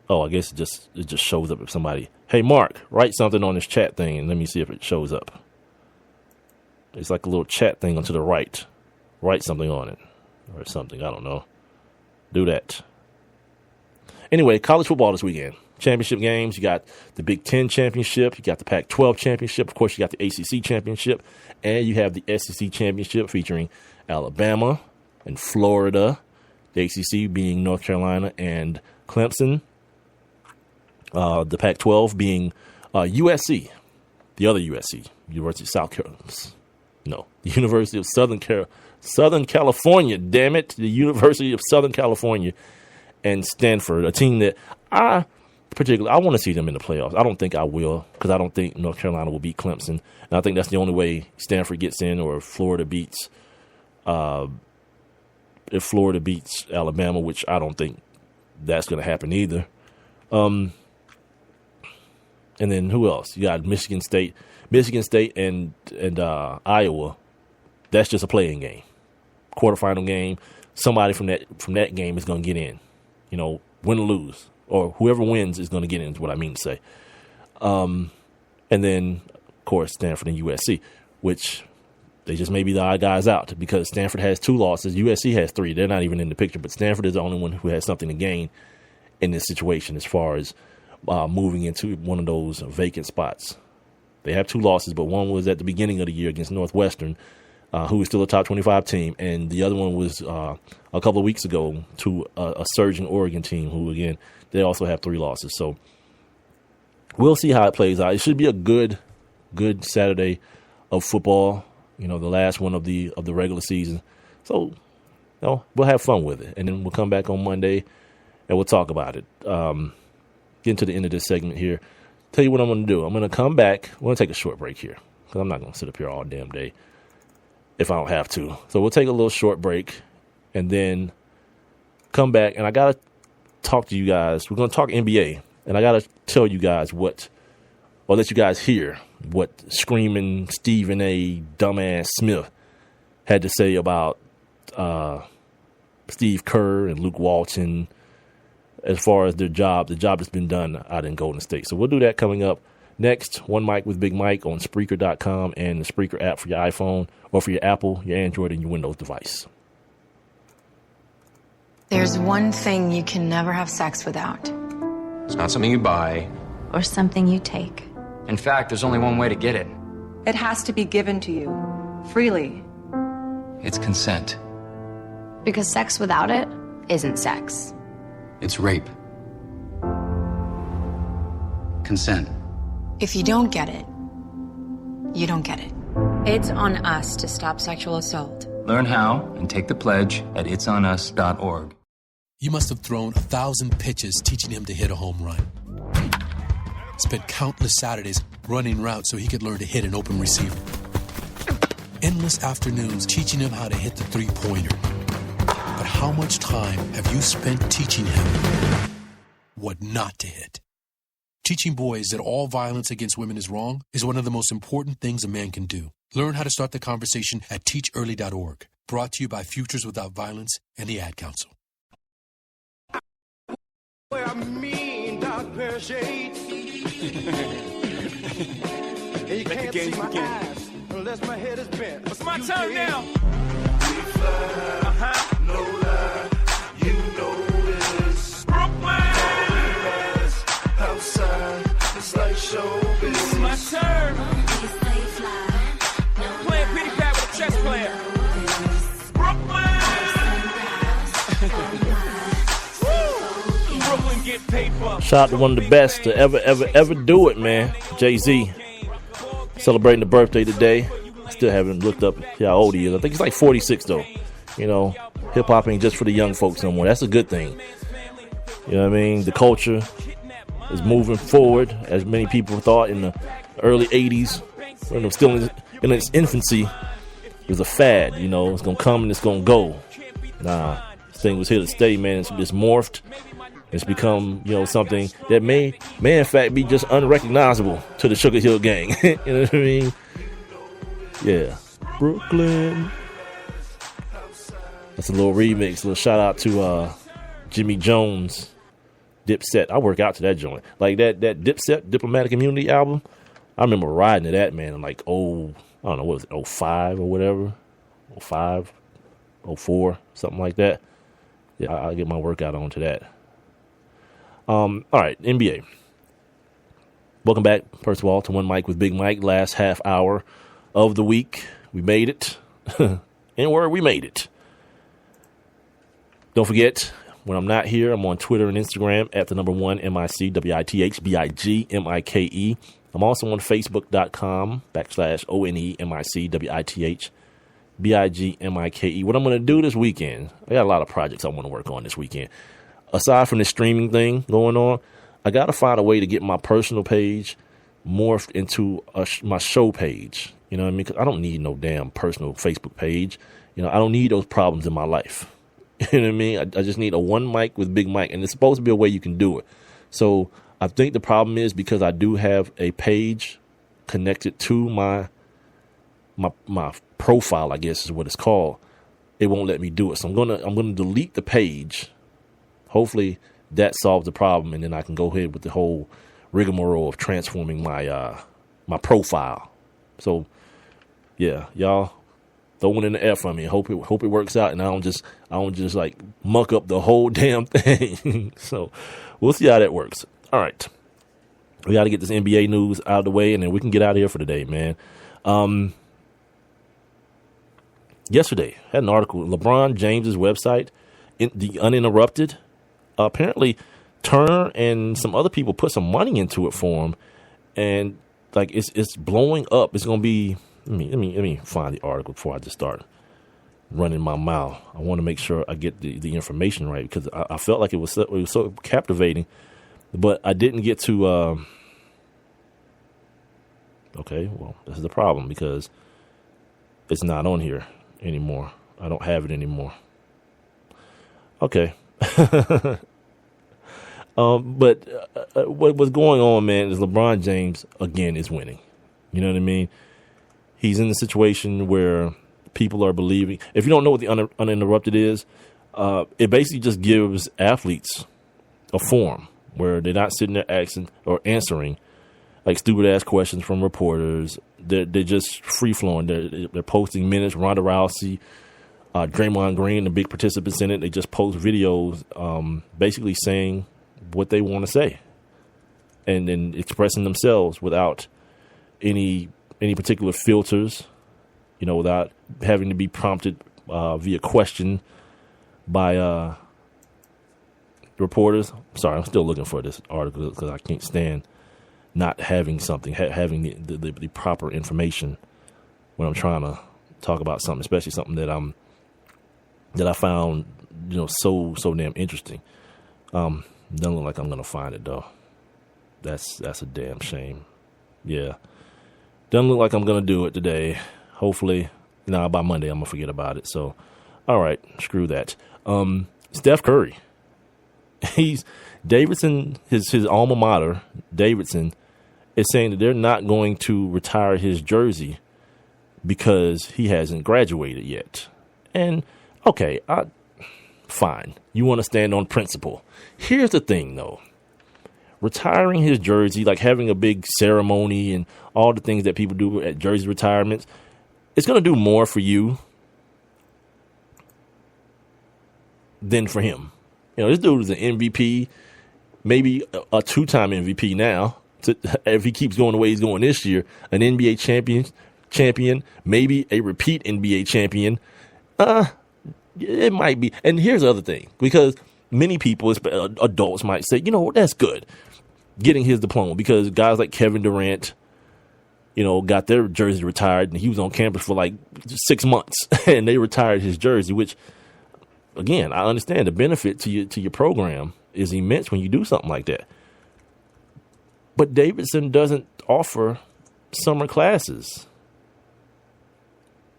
[SPEAKER 4] Oh, I guess it just shows up if somebody. Hey, Mark, write something on this chat thing, and let me see if it shows up. It's like a little chat thing onto the right. Write something on it or something. I don't know. Do that. Anyway, college football this weekend. Championship games. You got the Big Ten championship. You got the Pac-12 championship. Of course, you got the ACC championship. And you have the SEC championship featuring Alabama and Florida. The ACC being North Carolina and Clemson. The Pac-12 being USC. The other USC. University of South Carolina. No. The University of Southern California. Damn it. The University of Southern California. And Stanford. A team that I want to see them in the playoffs. I don't think I will, because I don't think North Carolina will beat Clemson. And I think that's the only way Stanford gets in, or if Florida beats Alabama, which I don't think that's going to happen either. And then who else? You got Michigan State and Iowa. That's just a playing game, quarterfinal game. Somebody from that game is going to get in. You know, win or lose, or whoever wins is going to get in. Is what I mean to say. And then, of course, Stanford and USC, which they just may be the odd guys out, because Stanford has 2 losses. USC has 3. They're not even in the picture, but Stanford is the only one who has something to gain in this situation as far as moving into one of those vacant spots. They have 2 losses, but one was at the beginning of the year against Northwestern, who is still a top 25 team, and the other one was a couple of weeks ago to a surging Oregon team, who, again, they also have 3 losses. So we'll see how it plays out. It should be a good Saturday of football, you know, the last one of the regular season. So, you know, we'll have fun with it, and then we'll come back on Monday and we'll talk about it. Getting to the end of this segment here, tell you what I'm going to do. I'm going to come back. We're going to take a short break here, because I'm not going to sit up here all damn day if I don't have to. So we'll take a little short break and then come back, and I got to talk to you guys. We're going to talk NBA, and I got to tell you guys or let you guys hear what screaming Stephen A. Dumbass Smith had to say about Steve Kerr and Luke Walton as far as their job, the job that's been done out in Golden State. So we'll do that coming up next. One Mic with Big Mike on Spreaker.com and the Spreaker app for your iPhone, or for your Apple, your Android, and your Windows device.
[SPEAKER 6] There's one thing you can never have sex without.
[SPEAKER 7] It's not something you buy.
[SPEAKER 6] Or something you take.
[SPEAKER 7] In fact, there's only one way to get it.
[SPEAKER 19] It has to be given to you, freely.
[SPEAKER 7] It's consent.
[SPEAKER 8] Because sex without it isn't sex.
[SPEAKER 7] It's rape. Consent.
[SPEAKER 6] If you don't get it, you don't get it.
[SPEAKER 10] It's on us to stop sexual assault.
[SPEAKER 7] Learn how and take the pledge at itsonus.org.
[SPEAKER 15] You must have thrown 1,000 pitches teaching him to hit a home run. Spent countless Saturdays running routes so he could learn to hit an open receiver. Endless afternoons teaching him how to hit the three-pointer. But how much time have you spent teaching him what not to hit? Teaching boys that all violence against women is wrong is one of the most important things a man can do. Learn how to start the conversation at teachearly.org. Brought to you by Futures Without Violence and the Ad Council.
[SPEAKER 2] Wear a mean dark pair of shades. You can't see my eyes.
[SPEAKER 5] unless my head is bent. It's my turn now.
[SPEAKER 18] No lie, you know this.
[SPEAKER 5] Brooklyn.
[SPEAKER 18] Outside, it's like showbiz.
[SPEAKER 5] It's my turn. Playing pity pat with a chess player. Brooklyn. Brooklyn get paper.
[SPEAKER 4] Shout out to one of the best to ever do it, man. Jay-Z. Celebrating the birthday today. Still haven't looked up how old he is. I think he's like 46 though. You know, hip hop ain't just for the young folks no more. That's a good thing. You know what I mean? The culture is moving forward, as many people thought in the early 80s, when it was still in its infancy. It was a fad, you know. It's gonna come and it's gonna go. Nah, this thing was here to stay, man. It's morphed. It's become, you know, something that may in fact be just unrecognizable to the Sugar Hill Gang. You know what I mean? Yeah. Brooklyn. That's a little remix. A little shout out to Jimmy Jones, Dipset. I work out to that joint. Like that Dipset, Diplomatic Immunity album. I remember riding to that, man, in like, I don't know, what was it, 05 or whatever? 05, 04, something like that. Yeah, I'll get my workout on to that. All right, NBA. Welcome back, first of all, to One Mic with Big Mike. Last half hour of the week. We made it. In word, we made it. Don't forget, when I'm not here, I'm on Twitter and Instagram at the number 1 MICWITHBIGMIKE. I'm also on Facebook.com/ONEMICWITHBIGMIKE. What I'm going to do this weekend, I got a lot of projects I want to work on this weekend. Aside from the streaming thing going on, I got to find a way to get my personal page morphed into my show page. You know what I mean? Because I don't need no damn personal Facebook page. You know, I don't need those problems in my life. You know what I mean? I just need a One Mic with Big Mike, and it's supposed to be a way you can do it. So I think the problem is because I do have a page connected to my profile, I guess is what it's called. It won't let me do it. So I'm gonna delete the page. Hopefully that solves the problem, and then I can go ahead with the whole rigmarole of transforming my my profile. So yeah, y'all throw one in the air for me. Hope it works out, and I don't just like muck up the whole damn thing. So we'll see how that works. All right, we got to get this NBA news out of the way, and then we can get out of here for the day, man. Yesterday had an article. LeBron James's website, The Uninterrupted. Apparently, Turner and some other people put some money into it for him, and like it's blowing up. It's gonna be. Let me find the article before I just start running my mouth. I want to make sure I get the information right, because I felt like it was so captivating, but I didn't get to. Okay, well, this is the problem, because it's not on here anymore. I don't have it anymore. Okay. But what was going on, man, is LeBron James, again, is winning. You know what I mean? He's in a situation where people are believing. If you don't know what the uninterrupted is, it basically just gives athletes a forum where they're not sitting there asking or answering like stupid ass questions from reporters. They're just free flowing. They're posting minutes. Ronda Rousey, Draymond Green, the big participants in it. They just post videos, basically saying what they want to say, and then expressing themselves without any particular filters, you know, without having to be prompted via question by reporters. Sorry, I'm still looking for this article because I can't stand not having something, having the proper information when I'm trying to talk about something, especially something that I found, you know, so damn interesting. Doesn't look like I'm gonna find it though. That's a damn shame. Yeah, doesn't look like I'm gonna do it today. Hopefully, by Monday I'm gonna forget about it. So, all right, screw that. Steph Curry, Davidson, his alma mater, Davidson, is saying that they're not going to retire his jersey because he hasn't graduated yet. And okay, fine. You want to stand on principle. Here's the thing, though. Retiring his jersey, like having a big ceremony and all the things that people do at jersey retirements, it's going to do more for you than for him. You know, this dude is an MVP, maybe a 2-time MVP now. If he keeps going the way he's going this year, an NBA champion, maybe a repeat NBA champion. It might be. And here's the other thing, because many people, adults, might say, you know, that's good, getting his diploma, because guys like Kevin Durant, you know, got their jersey retired, and he was on campus for like 6 months, and they retired his jersey, which, again, I understand the benefit to your program is immense when you do something like that. But Davidson doesn't offer summer classes.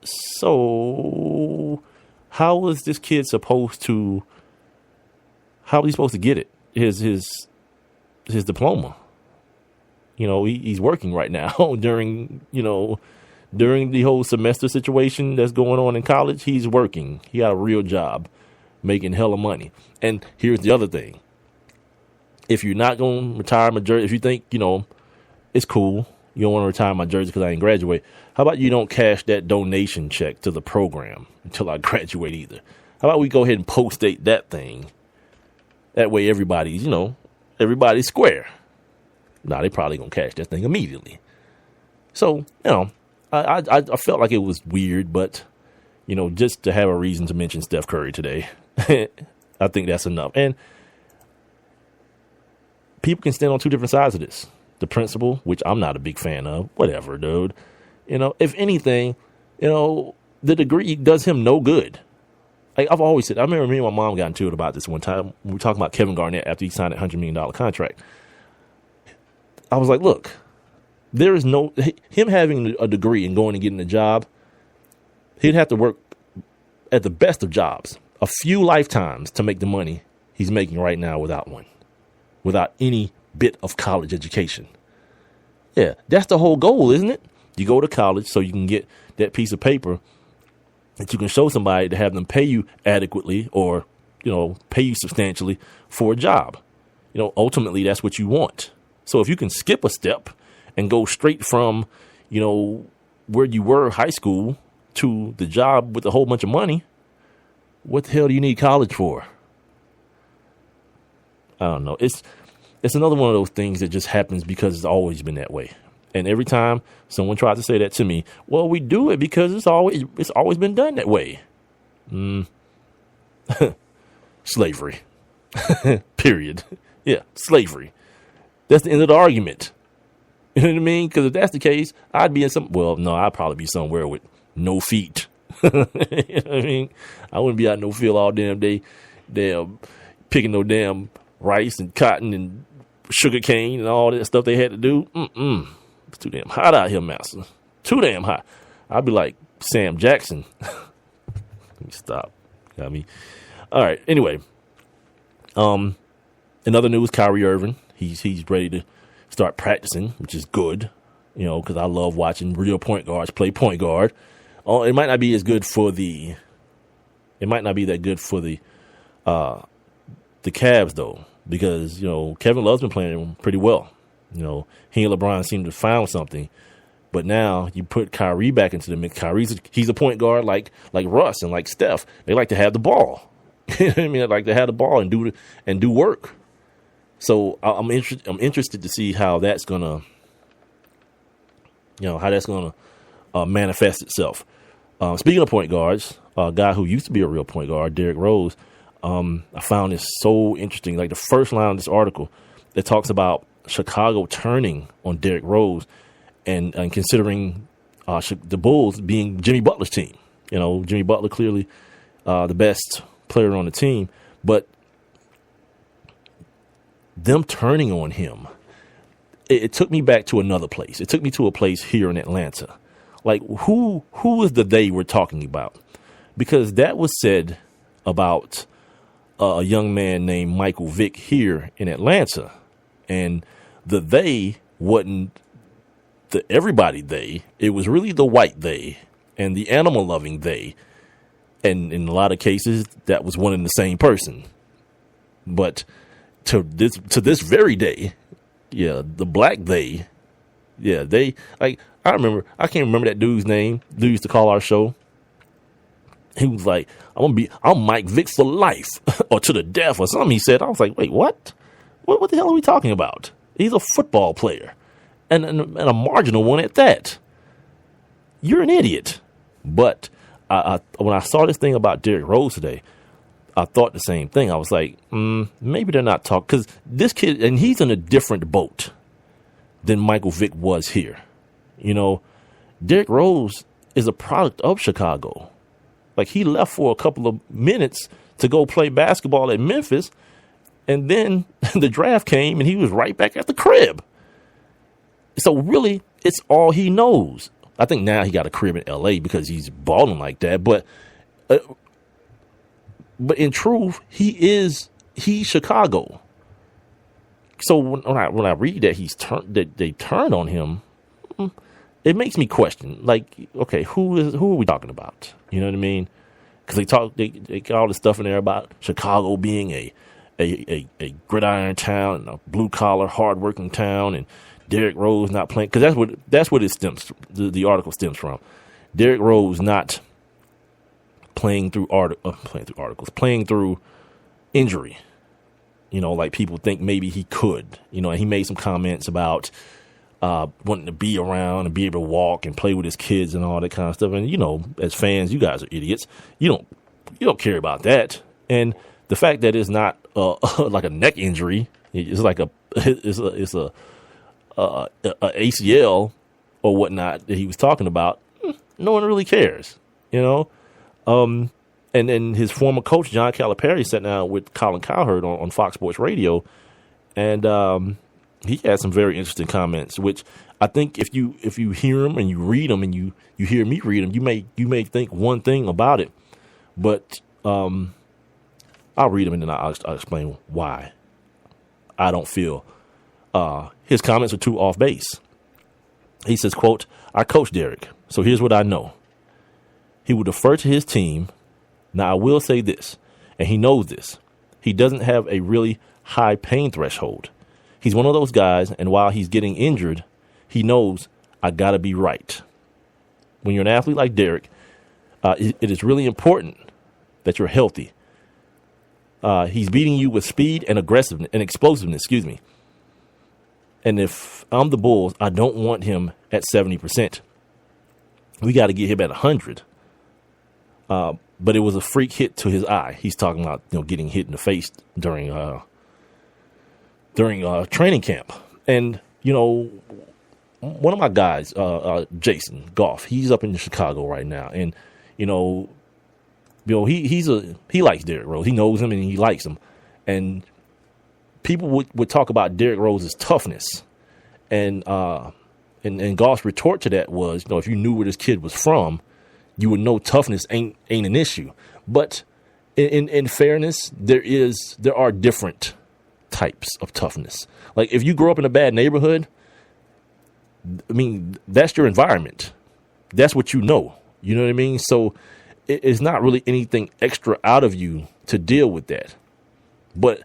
[SPEAKER 4] So how is this kid supposed to get it? His diploma. You know, he's working right now during the whole semester situation that's going on in college. He's working. He got a real job, making hella money. And here's the other thing. If you're not going to retire my jersey, if you think, you know, it's cool, you don't want to retire my jersey because I didn't graduate, how about you don't cash that donation check to the program until I graduate either? How about we go ahead and post-date that thing? That way everybody's square. Nah, they probably going to cash that thing immediately. So, you know, I felt like it was weird, but, you know, just to have a reason to mention Steph Curry today, I think that's enough. And people can stand on two different sides of this. The principle, which I'm not a big fan of, whatever, dude. You know, if anything, you know, the degree does him no good. Like I've always said, I remember me and my mom got into it about this one time. We were talking about Kevin Garnett after he signed a $100 million contract. I was like, look, there is no, him having a degree and going and getting a job, he'd have to work at the best of jobs, a few lifetimes to make the money he's making right now without one. Without any bit of college education. Yeah, that's the whole goal, isn't it? You go to college so you can get that piece of paper that you can show somebody to have them pay you adequately or, you know, pay you substantially for a job. You know, ultimately that's what you want. So if you can skip a step and go straight from, you know, where you were high school to the job with a whole bunch of money, what the hell do you need college for? I don't know. It's another one of those things that just happens because it's always been that way. And every time someone tries to say that to me, well, we do it because it's always been done that way. Slavery. Period. Yeah, slavery. That's the end of the argument. You know what I mean? Because if that's the case, I'd probably be somewhere with no feet. You know what I mean? I wouldn't be out in no field all damn day, picking no damn rice and cotton and sugar cane and all that stuff they had to do. It's too damn hot out here, master. Too damn hot. I'd be like Sam Jackson. Let me stop. Got me. All right. Anyway, in other news, Kyrie Irving, he's ready to start practicing, which is good. You know, because I love watching real point guards play point guard. It might not be as good for the. It might not be that good for the Cavs, though, because, you know, Kevin Love's been playing pretty well. You know, he and LeBron seem to have found something. But now you put Kyrie back into the mix. He's a point guard like Russ and like Steph. They like to have the ball. You know what I mean? They like to have the ball and do work. So I'm interested to see how that's gonna, manifest itself. Speaking of point guards, a guy who used to be a real point guard, Derrick Rose. I found this so interesting. Like the first line of this article that talks about Chicago turning on Derrick Rose and considering the Bulls being Jimmy Butler's team. You know, Jimmy Butler clearly the best player on the team, but them turning on him, it took me back to another place. It took me to a place here in Atlanta. Like who was the they we're talking about? Because that was said about a young man named Michael Vick here in Atlanta. And the they wasn't the everybody they. It was really the white they and the animal-loving they. And in a lot of cases, that was one and the same person. But to this very day, yeah, the black they, yeah, they, like, I can't remember that dude's name. Dude used to call our show. He was like, I'm Mike Vick for life or to the death or something. He said, I was like, wait, what? What the hell are we talking about? He's a football player and a marginal one at that. You're an idiot. But when I saw this thing about Derrick Rose today, I thought the same thing. I was like, maybe they're not talking, because this kid, and he's in a different boat than Michael Vick was here. You know, Derrick Rose is a product of Chicago. Like, he left for a couple of minutes to go play basketball at Memphis, and then the draft came, and he was right back at the crib. So really, it's all he knows. I think now he got a crib in L.A. because he's balling like that. But in truth, he's Chicago. So when I read that they turned on him, it makes me question. Like, okay, who are we talking about? You know what I mean? Because they got all this stuff in there about Chicago being a gridiron town and a blue collar, hardworking town, and Derrick Rose not playing, because that's what it stems. The article stems from. Derrick Rose not playing through injury. You know, like people think maybe he could. You know, and he made some comments about wanting to be around and be able to walk and play with his kids and all that kind of stuff. And, you know, as fans, you guys are idiots. You don't care about that. And the fact that it's not like a neck injury, it's like a ACL or whatnot that he was talking about, no one really cares, you know. And then his former coach, John Calipari, sat down with Colin Cowherd on Fox Sports Radio, and he had some very interesting comments, which I think if you hear them and you read them and you hear me read them, you may think one thing about it, but I'll read them and then I'll explain why I don't feel his comments are too off base. He says, quote, I coach Derrick, so here's what I know. He will defer to his team. Now, I will say this, and he knows this. He doesn't have a really high pain threshold. He's one of those guys, and while he's getting injured, he knows, I got to be right. When you're an athlete like Derrick, it is really important that you're healthy. He's beating you with speed and aggressiveness and explosiveness, And if I'm the Bulls, I don't want him at 70%. We got to get him at 100. But it was a freak hit to his eye. He's talking about, you know, getting hit in the face during training camp. And, you know, one of my guys, Jason Goff, he's up in Chicago right now. And, you know, he likes Derrick Rose. He knows him and he likes him. And people would talk about Derrick Rose's toughness. And Goff's retort to that was, you know, if you knew where this kid was from, you would know toughness ain't an issue. But in fairness, there are different types of toughness. Like if you grow up in a bad neighborhood, I mean, that's your environment. That's what you know. You know what I mean? So it's not really anything extra out of you to deal with that. But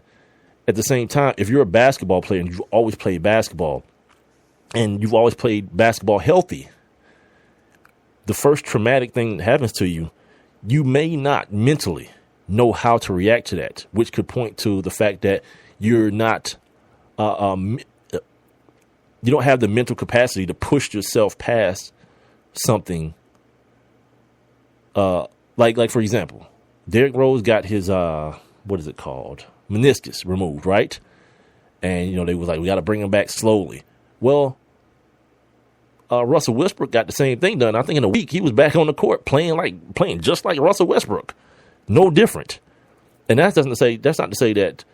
[SPEAKER 4] at the same time, if you're a basketball player and you've always played basketball and you've always played basketball healthy, the first traumatic thing that happens to you, you may not mentally know how to react to that, which could point to the fact that you're not, you don't have the mental capacity to push yourself past something. Like for example, Derrick Rose got his, what is it called? Meniscus removed, right? And, you know, they was like, we got to bring him back slowly. Well, Russell Westbrook got the same thing done. I think in a week he was back on the court playing just like Russell Westbrook. No different. And that's not to say that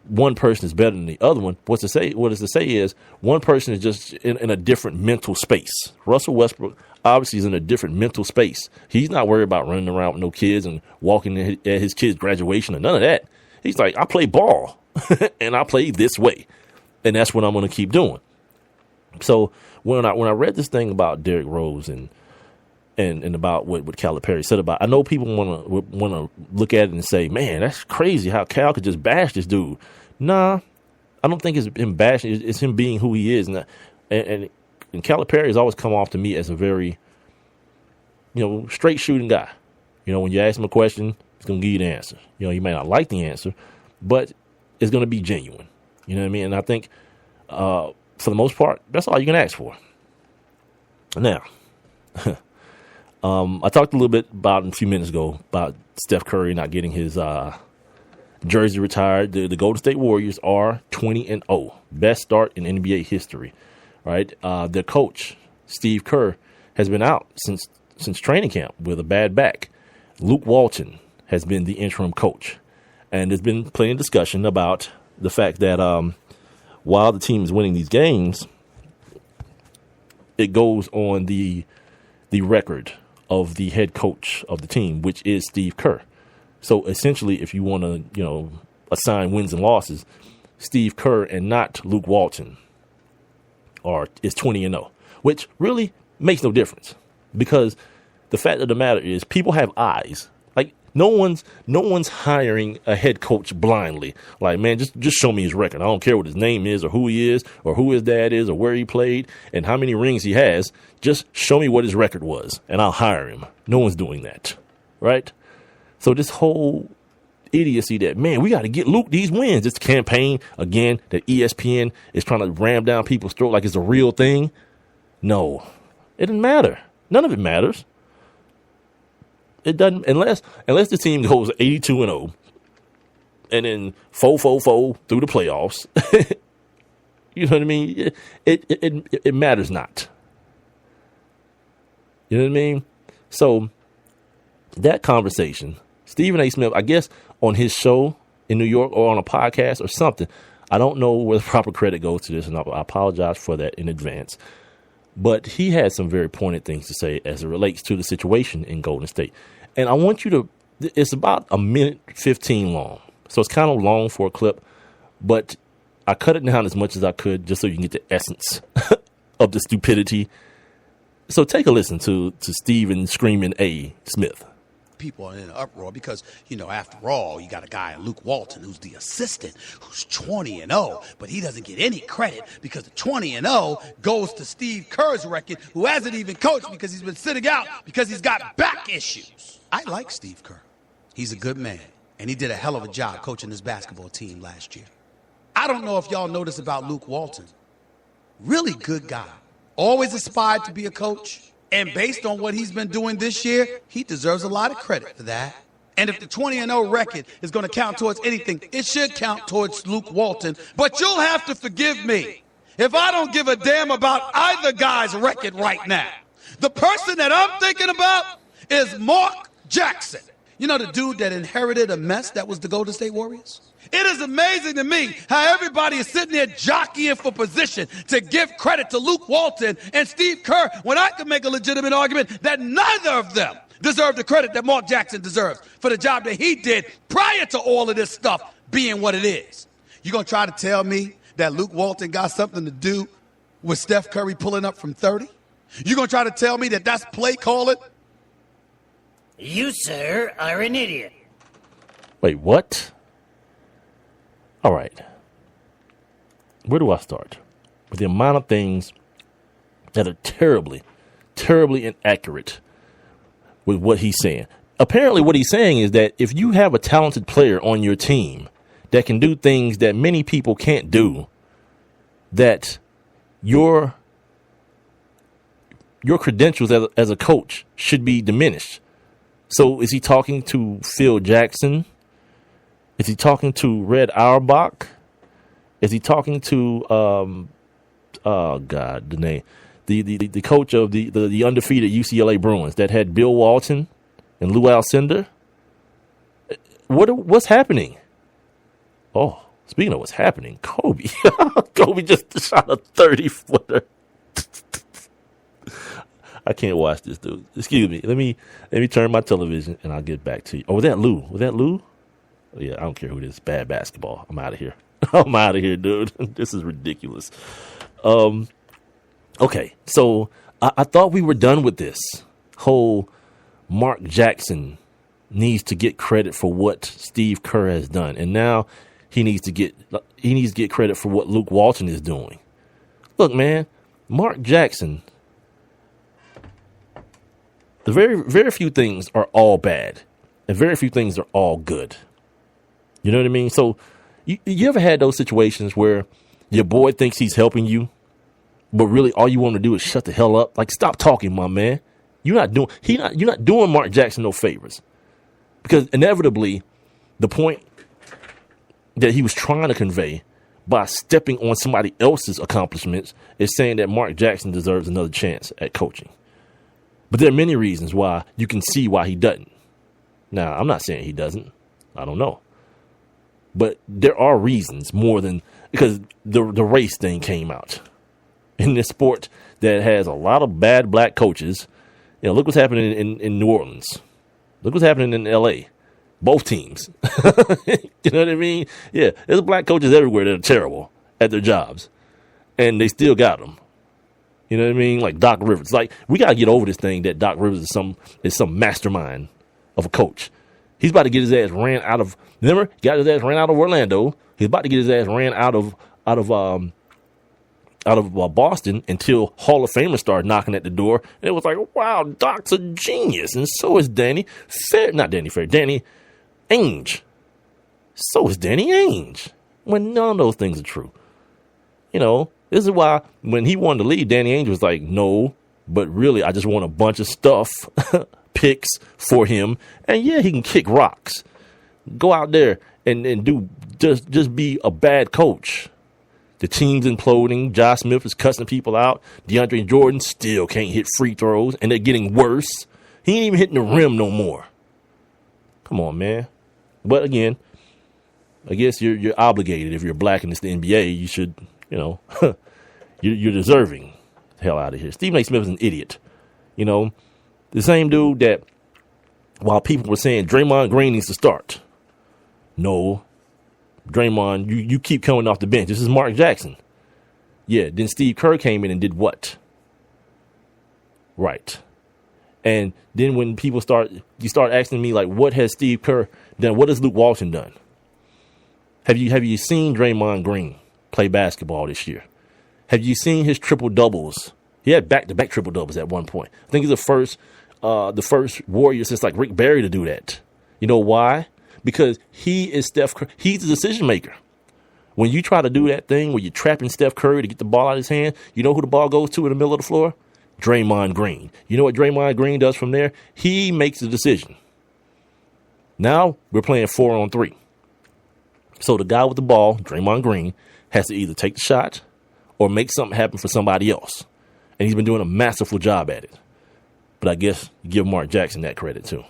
[SPEAKER 4] one person is better than the other one. What is to say is one person is just in a different mental space. Russell Westbrook obviously is in a different mental space. He's not worried about running around with no kids and walking at his kids' graduation or none of that. He's like, I play ball and I play this way. And that's what I'm going to keep doing. So when I read this thing about Derrick Rose and about what Calipari said about, I know people want to look at it and say, man, that's crazy how Cal could just bash this dude. Nah, I don't think it's him bashing. It's him being who he is. And And Calipari has always come off to me as a very, straight shooting guy. When you ask him a question, he's going to give you the answer. You may not like the answer, but it's going to be genuine. You know what I mean? And I think, for the most part, that's all you can ask for. Now, I talked a little bit about a few minutes ago about Steph Curry not getting his jersey retired. The Golden State Warriors are 20-0, best start in NBA history. Right? Their coach, Steve Kerr, has been out since training camp with a bad back. Luke Walton has been the interim coach, and there's been plenty of discussion about the fact that while the team is winning these games, it goes on the record of the head coach of the team, which is Steve Kerr. So essentially, if you want to, assign wins and losses, Steve Kerr and not Luke Walton is 20-0, which really makes no difference, because the fact of the matter is people have eyes. Like no one's hiring a head coach blindly. Like, man, just show me his record. I don't care what his name is or who he is or who his dad is or where he played and how many rings he has. Just show me what his record was and I'll hire him. No one's doing that. Right? So this whole idiocy that, man, we got to get Luke these wins. It's a campaign, again, that ESPN is trying to ram down people's throat like it's a real thing. No, it doesn't matter. None of it matters. It doesn't, unless the team goes 82-0 and then 4-4-4 through the playoffs. You know what I mean? It matters not. You know what I mean? So that conversation, Stephen A. Smith, I guess on his show in New York or on a podcast or something, I don't know where the proper credit goes to this, and I apologize for that in advance. But he had some very pointed things to say as it relates to the situation in Golden State. And I want you to, it's about a minute 15 long. So it's kind of long for a clip, but I cut it down as much as I could just so you can get the essence of the stupidity. So take a listen to Stephen Screaming A. Smith.
[SPEAKER 20] People are in an uproar because, after all, you got a guy, Luke Walton, who's the assistant, who's 20-0, but he doesn't get any credit because the 20-0 goes to Steve Kerr's record, who hasn't even coached because he's been sitting out because he's got back issues. I like Steve Kerr. He's a good man, and he did a hell of a job coaching his basketball team last year. I don't know if y'all noticed about Luke Walton. Really good guy. Always aspired to be a coach. And based on what he's been doing this year, he deserves a lot of credit for that. And if the 20-0 record is going to count towards anything, it should count towards Luke Walton. But you'll have to forgive me if I don't give a damn about either guy's record right now. The person that I'm thinking about is Mark Jackson. You know, the dude that inherited a mess that was the Golden State Warriors? It is amazing to me how everybody is sitting there jockeying for position to give credit to Luke Walton and Steve Kerr when I can make a legitimate argument that neither of them deserve the credit that Mark Jackson deserves for the job that he did prior to all of this stuff being what it is. You gonna try to tell me that Luke Walton got something to do with Steph Curry pulling up from 30? You gonna try to tell me that that's play calling?
[SPEAKER 21] You, sir, are an idiot.
[SPEAKER 4] Wait, what? All right. Where do I start? With the amount of things that are terribly, terribly inaccurate with what he's saying. Apparently what he's saying is that if you have a talented player on your team that can do things that many people can't do, that your credentials as a coach should be diminished. So is he talking to Phil Jackson? Is he talking to Red Auerbach? Is he talking to the name, the coach of the undefeated UCLA Bruins that had Bill Walton and Lou Alcindor? What's happening? Oh, speaking of what's happening, Kobe. Kobe just shot a 30-footer. I can't watch this, dude. Excuse me. Let me turn my television and I'll get back to you. Oh, was that Lou? Was that Lou? Yeah, I don't care who it is. Bad basketball. I'm out of here. I'm out of here, dude. This is ridiculous. Okay, so I thought we were done with this whole Mark Jackson needs to get credit for what Steve Kerr has done, and now he needs to get credit for what Luke Walton is doing. Look, man, Mark Jackson, the very few things are all bad, and very few things are all good. You know what I mean? So you ever had those situations where your boy thinks he's helping you, but really all you want to do is shut the hell up? Like, stop talking, my man. You're not doing Mark Jackson no favors, because inevitably the point that he was trying to convey by stepping on somebody else's accomplishments is saying that Mark Jackson deserves another chance at coaching. But there are many reasons why you can see why he doesn't. Now, I'm not saying he doesn't. I don't know. But there are reasons more than because the race thing came out in this sport that has a lot of bad black coaches. You know, look what's happening in New Orleans. Look what's happening in L.A. Both teams. You know what I mean? Yeah, there's black coaches everywhere that are terrible at their jobs, and they still got them. You know what I mean? Like Doc Rivers. Like, we got to get over this thing that Doc Rivers is some mastermind of a coach. He's about to get his ass ran out of. Remember, he got his ass ran out of Orlando. He's about to get his ass ran out of Boston until Hall of Famers started knocking at the door. And it was like, wow, Doc's a genius, and so is Danny Ainge. So is Danny Ainge. When none of those things are true. You know, this is why when he wanted to leave, Danny Ainge was like, no, but really, I just want a bunch of stuff, picks for him. And yeah, he can kick rocks. Go out there and do just be a bad coach. The team's imploding. Josh Smith is cussing people out. DeAndre Jordan still can't hit free throws, and they're getting worse. He ain't even hitting the rim no more. Come on, man. But again, I guess you're obligated. If you're black and it's the NBA, you should, you know, you're deserving. The hell out of here. Stephen A. Smith is an idiot. You know, the same dude that while people were saying Draymond Green needs to start. No, Draymond, you keep coming off the bench. This is Mark Jackson. Yeah, then Steve Kerr came in and did what? Right. And then when people you start asking me, like, what has Steve Kerr done? What has Luke Walton done? Have you seen Draymond Green play basketball this year? Have you seen his triple doubles? He had back-to-back triple doubles at one point. I think he's the first Warrior since like Rick Barry to do that. You know why? Because he is Steph Curry. He's the decision maker. When you try to do that thing where you're trapping Steph Curry to get the ball out of his hand, you know who the ball goes to in the middle of the floor? Draymond Green. You know what Draymond Green does from there? He makes the decision. Now we're playing 4-on-3. So the guy with the ball, Draymond Green, has to either take the shot or make something happen for somebody else. And he's been doing a masterful job at it. But I guess you give Mark Jackson that credit too.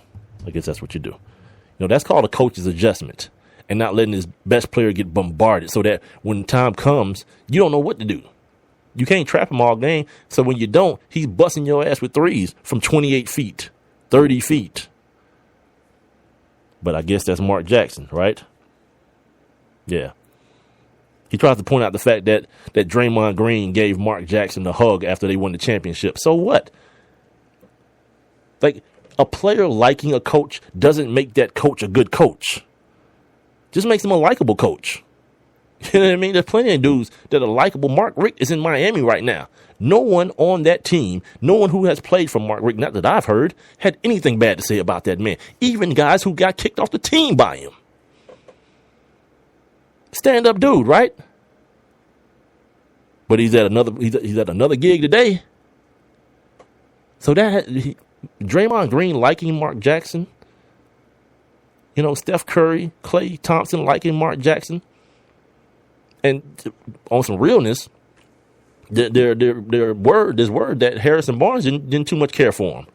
[SPEAKER 4] I guess that's what you do. You know, that's called a coach's adjustment and not letting his best player get bombarded so that when time comes, you don't know what to do. You can't trap him all game. So when you don't, he's busting your ass with threes from 28 feet, 30 feet. But I guess that's Mark Jackson, right? Yeah. He tries to point out the fact that Draymond Green gave Mark Jackson a hug after they won the championship. So what? Like, a player liking a coach doesn't make that coach a good coach. Just makes him a likable coach. You know what I mean? There's plenty of dudes that are likable. Mark Richt is in Miami right now. No one on that team, no one who has played for Mark Richt, not that I've heard, had anything bad to say about that man. Even guys who got kicked off the team by him. Stand-up dude, right? But he's at another gig today. So Draymond Green liking Mark Jackson. You know, Steph Curry, Klay Thompson liking Mark Jackson. And on some realness, there's word that Harrison Barnes didn't too much care for him.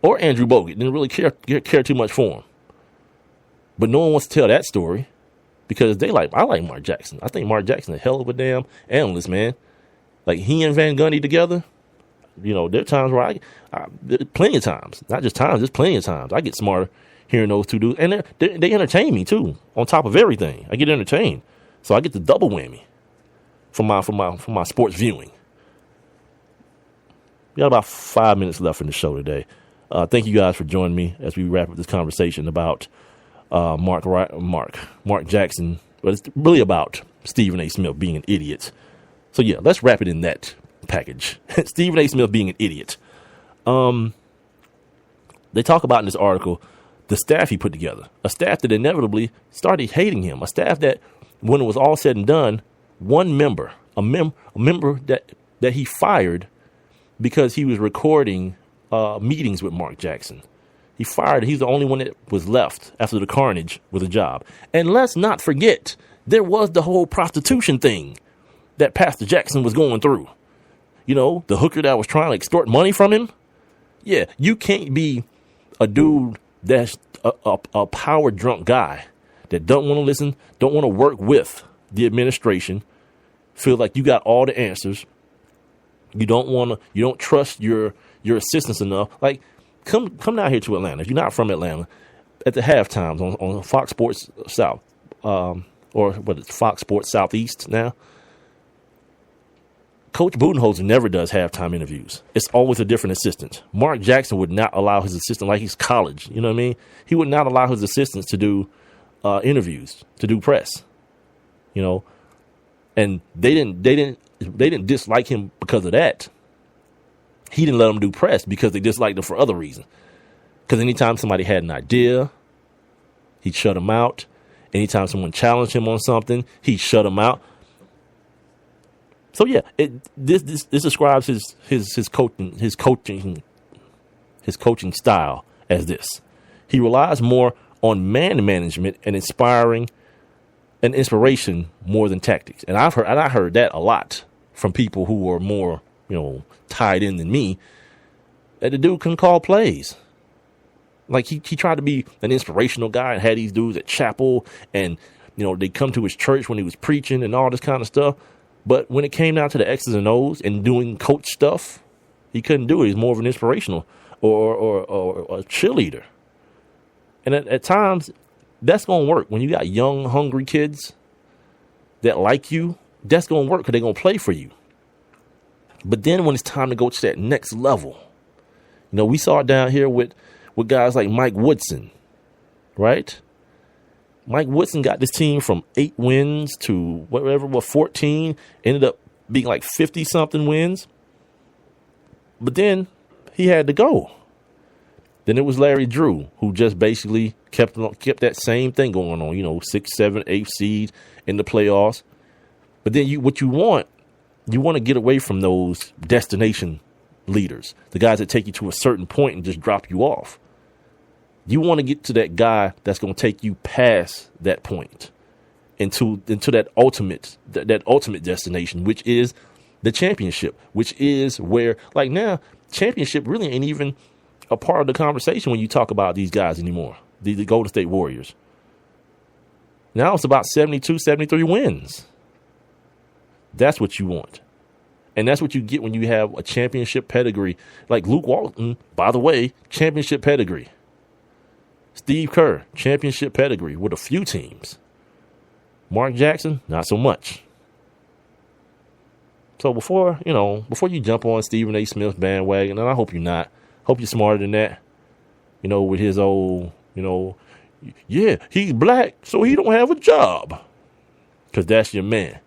[SPEAKER 4] Or Andrew Bogut didn't really care too much for him. But no one wants to tell that story because I like Mark Jackson. I think Mark Jackson is a hell of a damn analyst, man. Like, he and Van Gundy together, you know, there are times where plenty of times, not just times, there's plenty of times I get smarter hearing those two dudes. And they entertain me too, on top of everything. I get entertained. So I get the double whammy from my sports viewing. We got about 5 minutes left in the show today. Thank you guys for joining me as we wrap up this conversation about Mark Jackson. But it's really about Stephen A. Smith being an idiot. So yeah, let's wrap it in that package. Stephen A. Smith being an idiot. They talk about in this article the staff he put together, a staff that inevitably started hating him, a staff that, when it was all said and done, one member, a member that he fired because he was recording meetings with Mark Jackson. He fired. He's the only one that was left after the carnage with a job. And let's not forget, there was the whole prostitution thing that Pastor Jackson was going through. You know, the hooker that was trying to extort money from him. Yeah, you can't be a dude that's a power drunk guy that don't want to listen, don't want to work with the administration, feel like you got all the answers. You don't trust your assistants enough. Like, come down here to Atlanta. If you're not from Atlanta, at the halftimes on Fox Sports South, or what is Fox Sports Southeast now, Coach Budenholzer never does halftime interviews. It's always a different assistant. Mark Jackson would not allow his assistant, like he's college, you know what I mean? He would not allow his assistants to do interviews, to do press, you know. And they didn't dislike him because of that. He didn't let them do press because they disliked him for other reasons. Because anytime somebody had an idea, he'd shut them out. Anytime someone challenged him on something, he'd shut them out. So yeah, this describes his coaching style as this. He relies more on man management and inspiring and inspiration more than tactics. And I heard that a lot from people who are more, tied in than me. That the dude couldn't call plays. Like he tried to be an inspirational guy and had these dudes at chapel, and they come to his church when he was preaching and all this kind of stuff. But when it came down to the X's and O's and doing coach stuff, he couldn't do it. He's more of an inspirational or a cheerleader. And at times, that's going to work. When you got young, hungry kids that like you, that's going to work because they're going to play for you. But then when it's time to go to that next level, we saw it down here with guys like Mike Woodson, right? Mike Woodson got this team from 8 wins to 14, ended up being like 50-something wins. But then he had to go. Then it was Larry Drew, who just basically kept that same thing going on, 6, 7, 8 seed in the playoffs. But then you want to get away from those destination leaders, the guys that take you to a certain point and just drop you off. You want to get to that guy that's going to take you past that point into that ultimate destination, which is the championship, which is where, like, now championship really ain't even a part of the conversation when you talk about these guys anymore, the Golden State Warriors. Now it's about 72, 73 wins. That's what you want. And that's what you get when you have a championship pedigree. Like Luke Walton, by the way, championship pedigree. Steve Kerr, championship pedigree with a few teams. Mark Jackson, not so much. So before you jump on Stephen A. Smith's bandwagon, and I hope you're not, hope you're smarter than that, with his old, yeah, he's black, so he don't have a job. Because that's your man.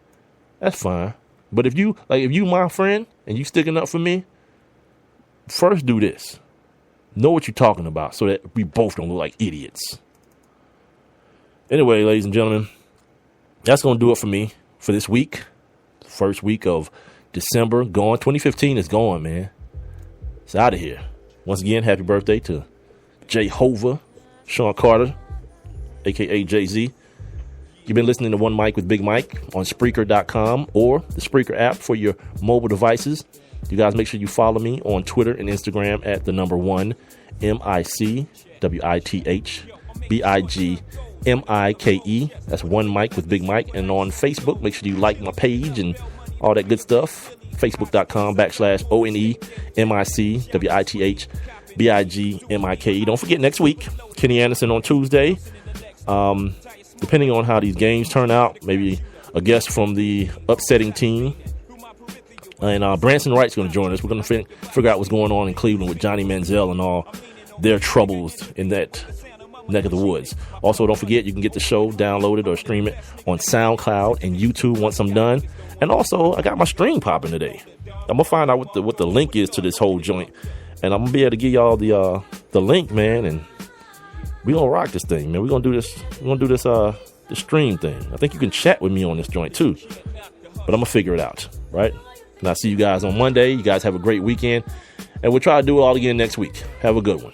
[SPEAKER 4] That's fine. But if you my friend and you sticking up for me, first do this. Know what you're talking about so that we both don't look like idiots. Anyway, ladies and gentlemen, that's going to do it for me for this week. First week of December gone. 2015 is gone, man. It's out of here. Once again, happy birthday to Jehovah, Sean Carter, a.k.a. Jay-Z. You've been listening to One Mic with Big Mike on Spreaker.com or the Spreaker app for your mobile devices. You guys make sure you follow me on Twitter and Instagram at the number 1 MICWITHBIGMIKE. That's One Mic with Big Mike. And on Facebook, make sure you like my page and all that good stuff. Facebook.com/ONEMICWITHBIGMIKE. Don't forget next week, Kenny Anderson on Tuesday. Depending on how these games turn out, maybe a guest from the upsetting team. And Branson Wright's going to join us. We're going to figure out what's going on in Cleveland with Johnny Manziel and all their troubles in that neck of the woods. Also, don't forget, you can get the show downloaded or stream it on SoundCloud and YouTube once I'm done. And also, I got my stream popping today. I'm gonna find out what the link is to this whole joint, and I'm gonna be able to give y'all the link, man. And we gonna rock this thing, man. We're gonna do this. We're gonna do this the stream thing. I think you can chat with me on this joint too, but I'm gonna figure it out, right? And I'll see you guys on Monday. You guys have a great weekend, and we'll try to do it all again next week. Have a good one.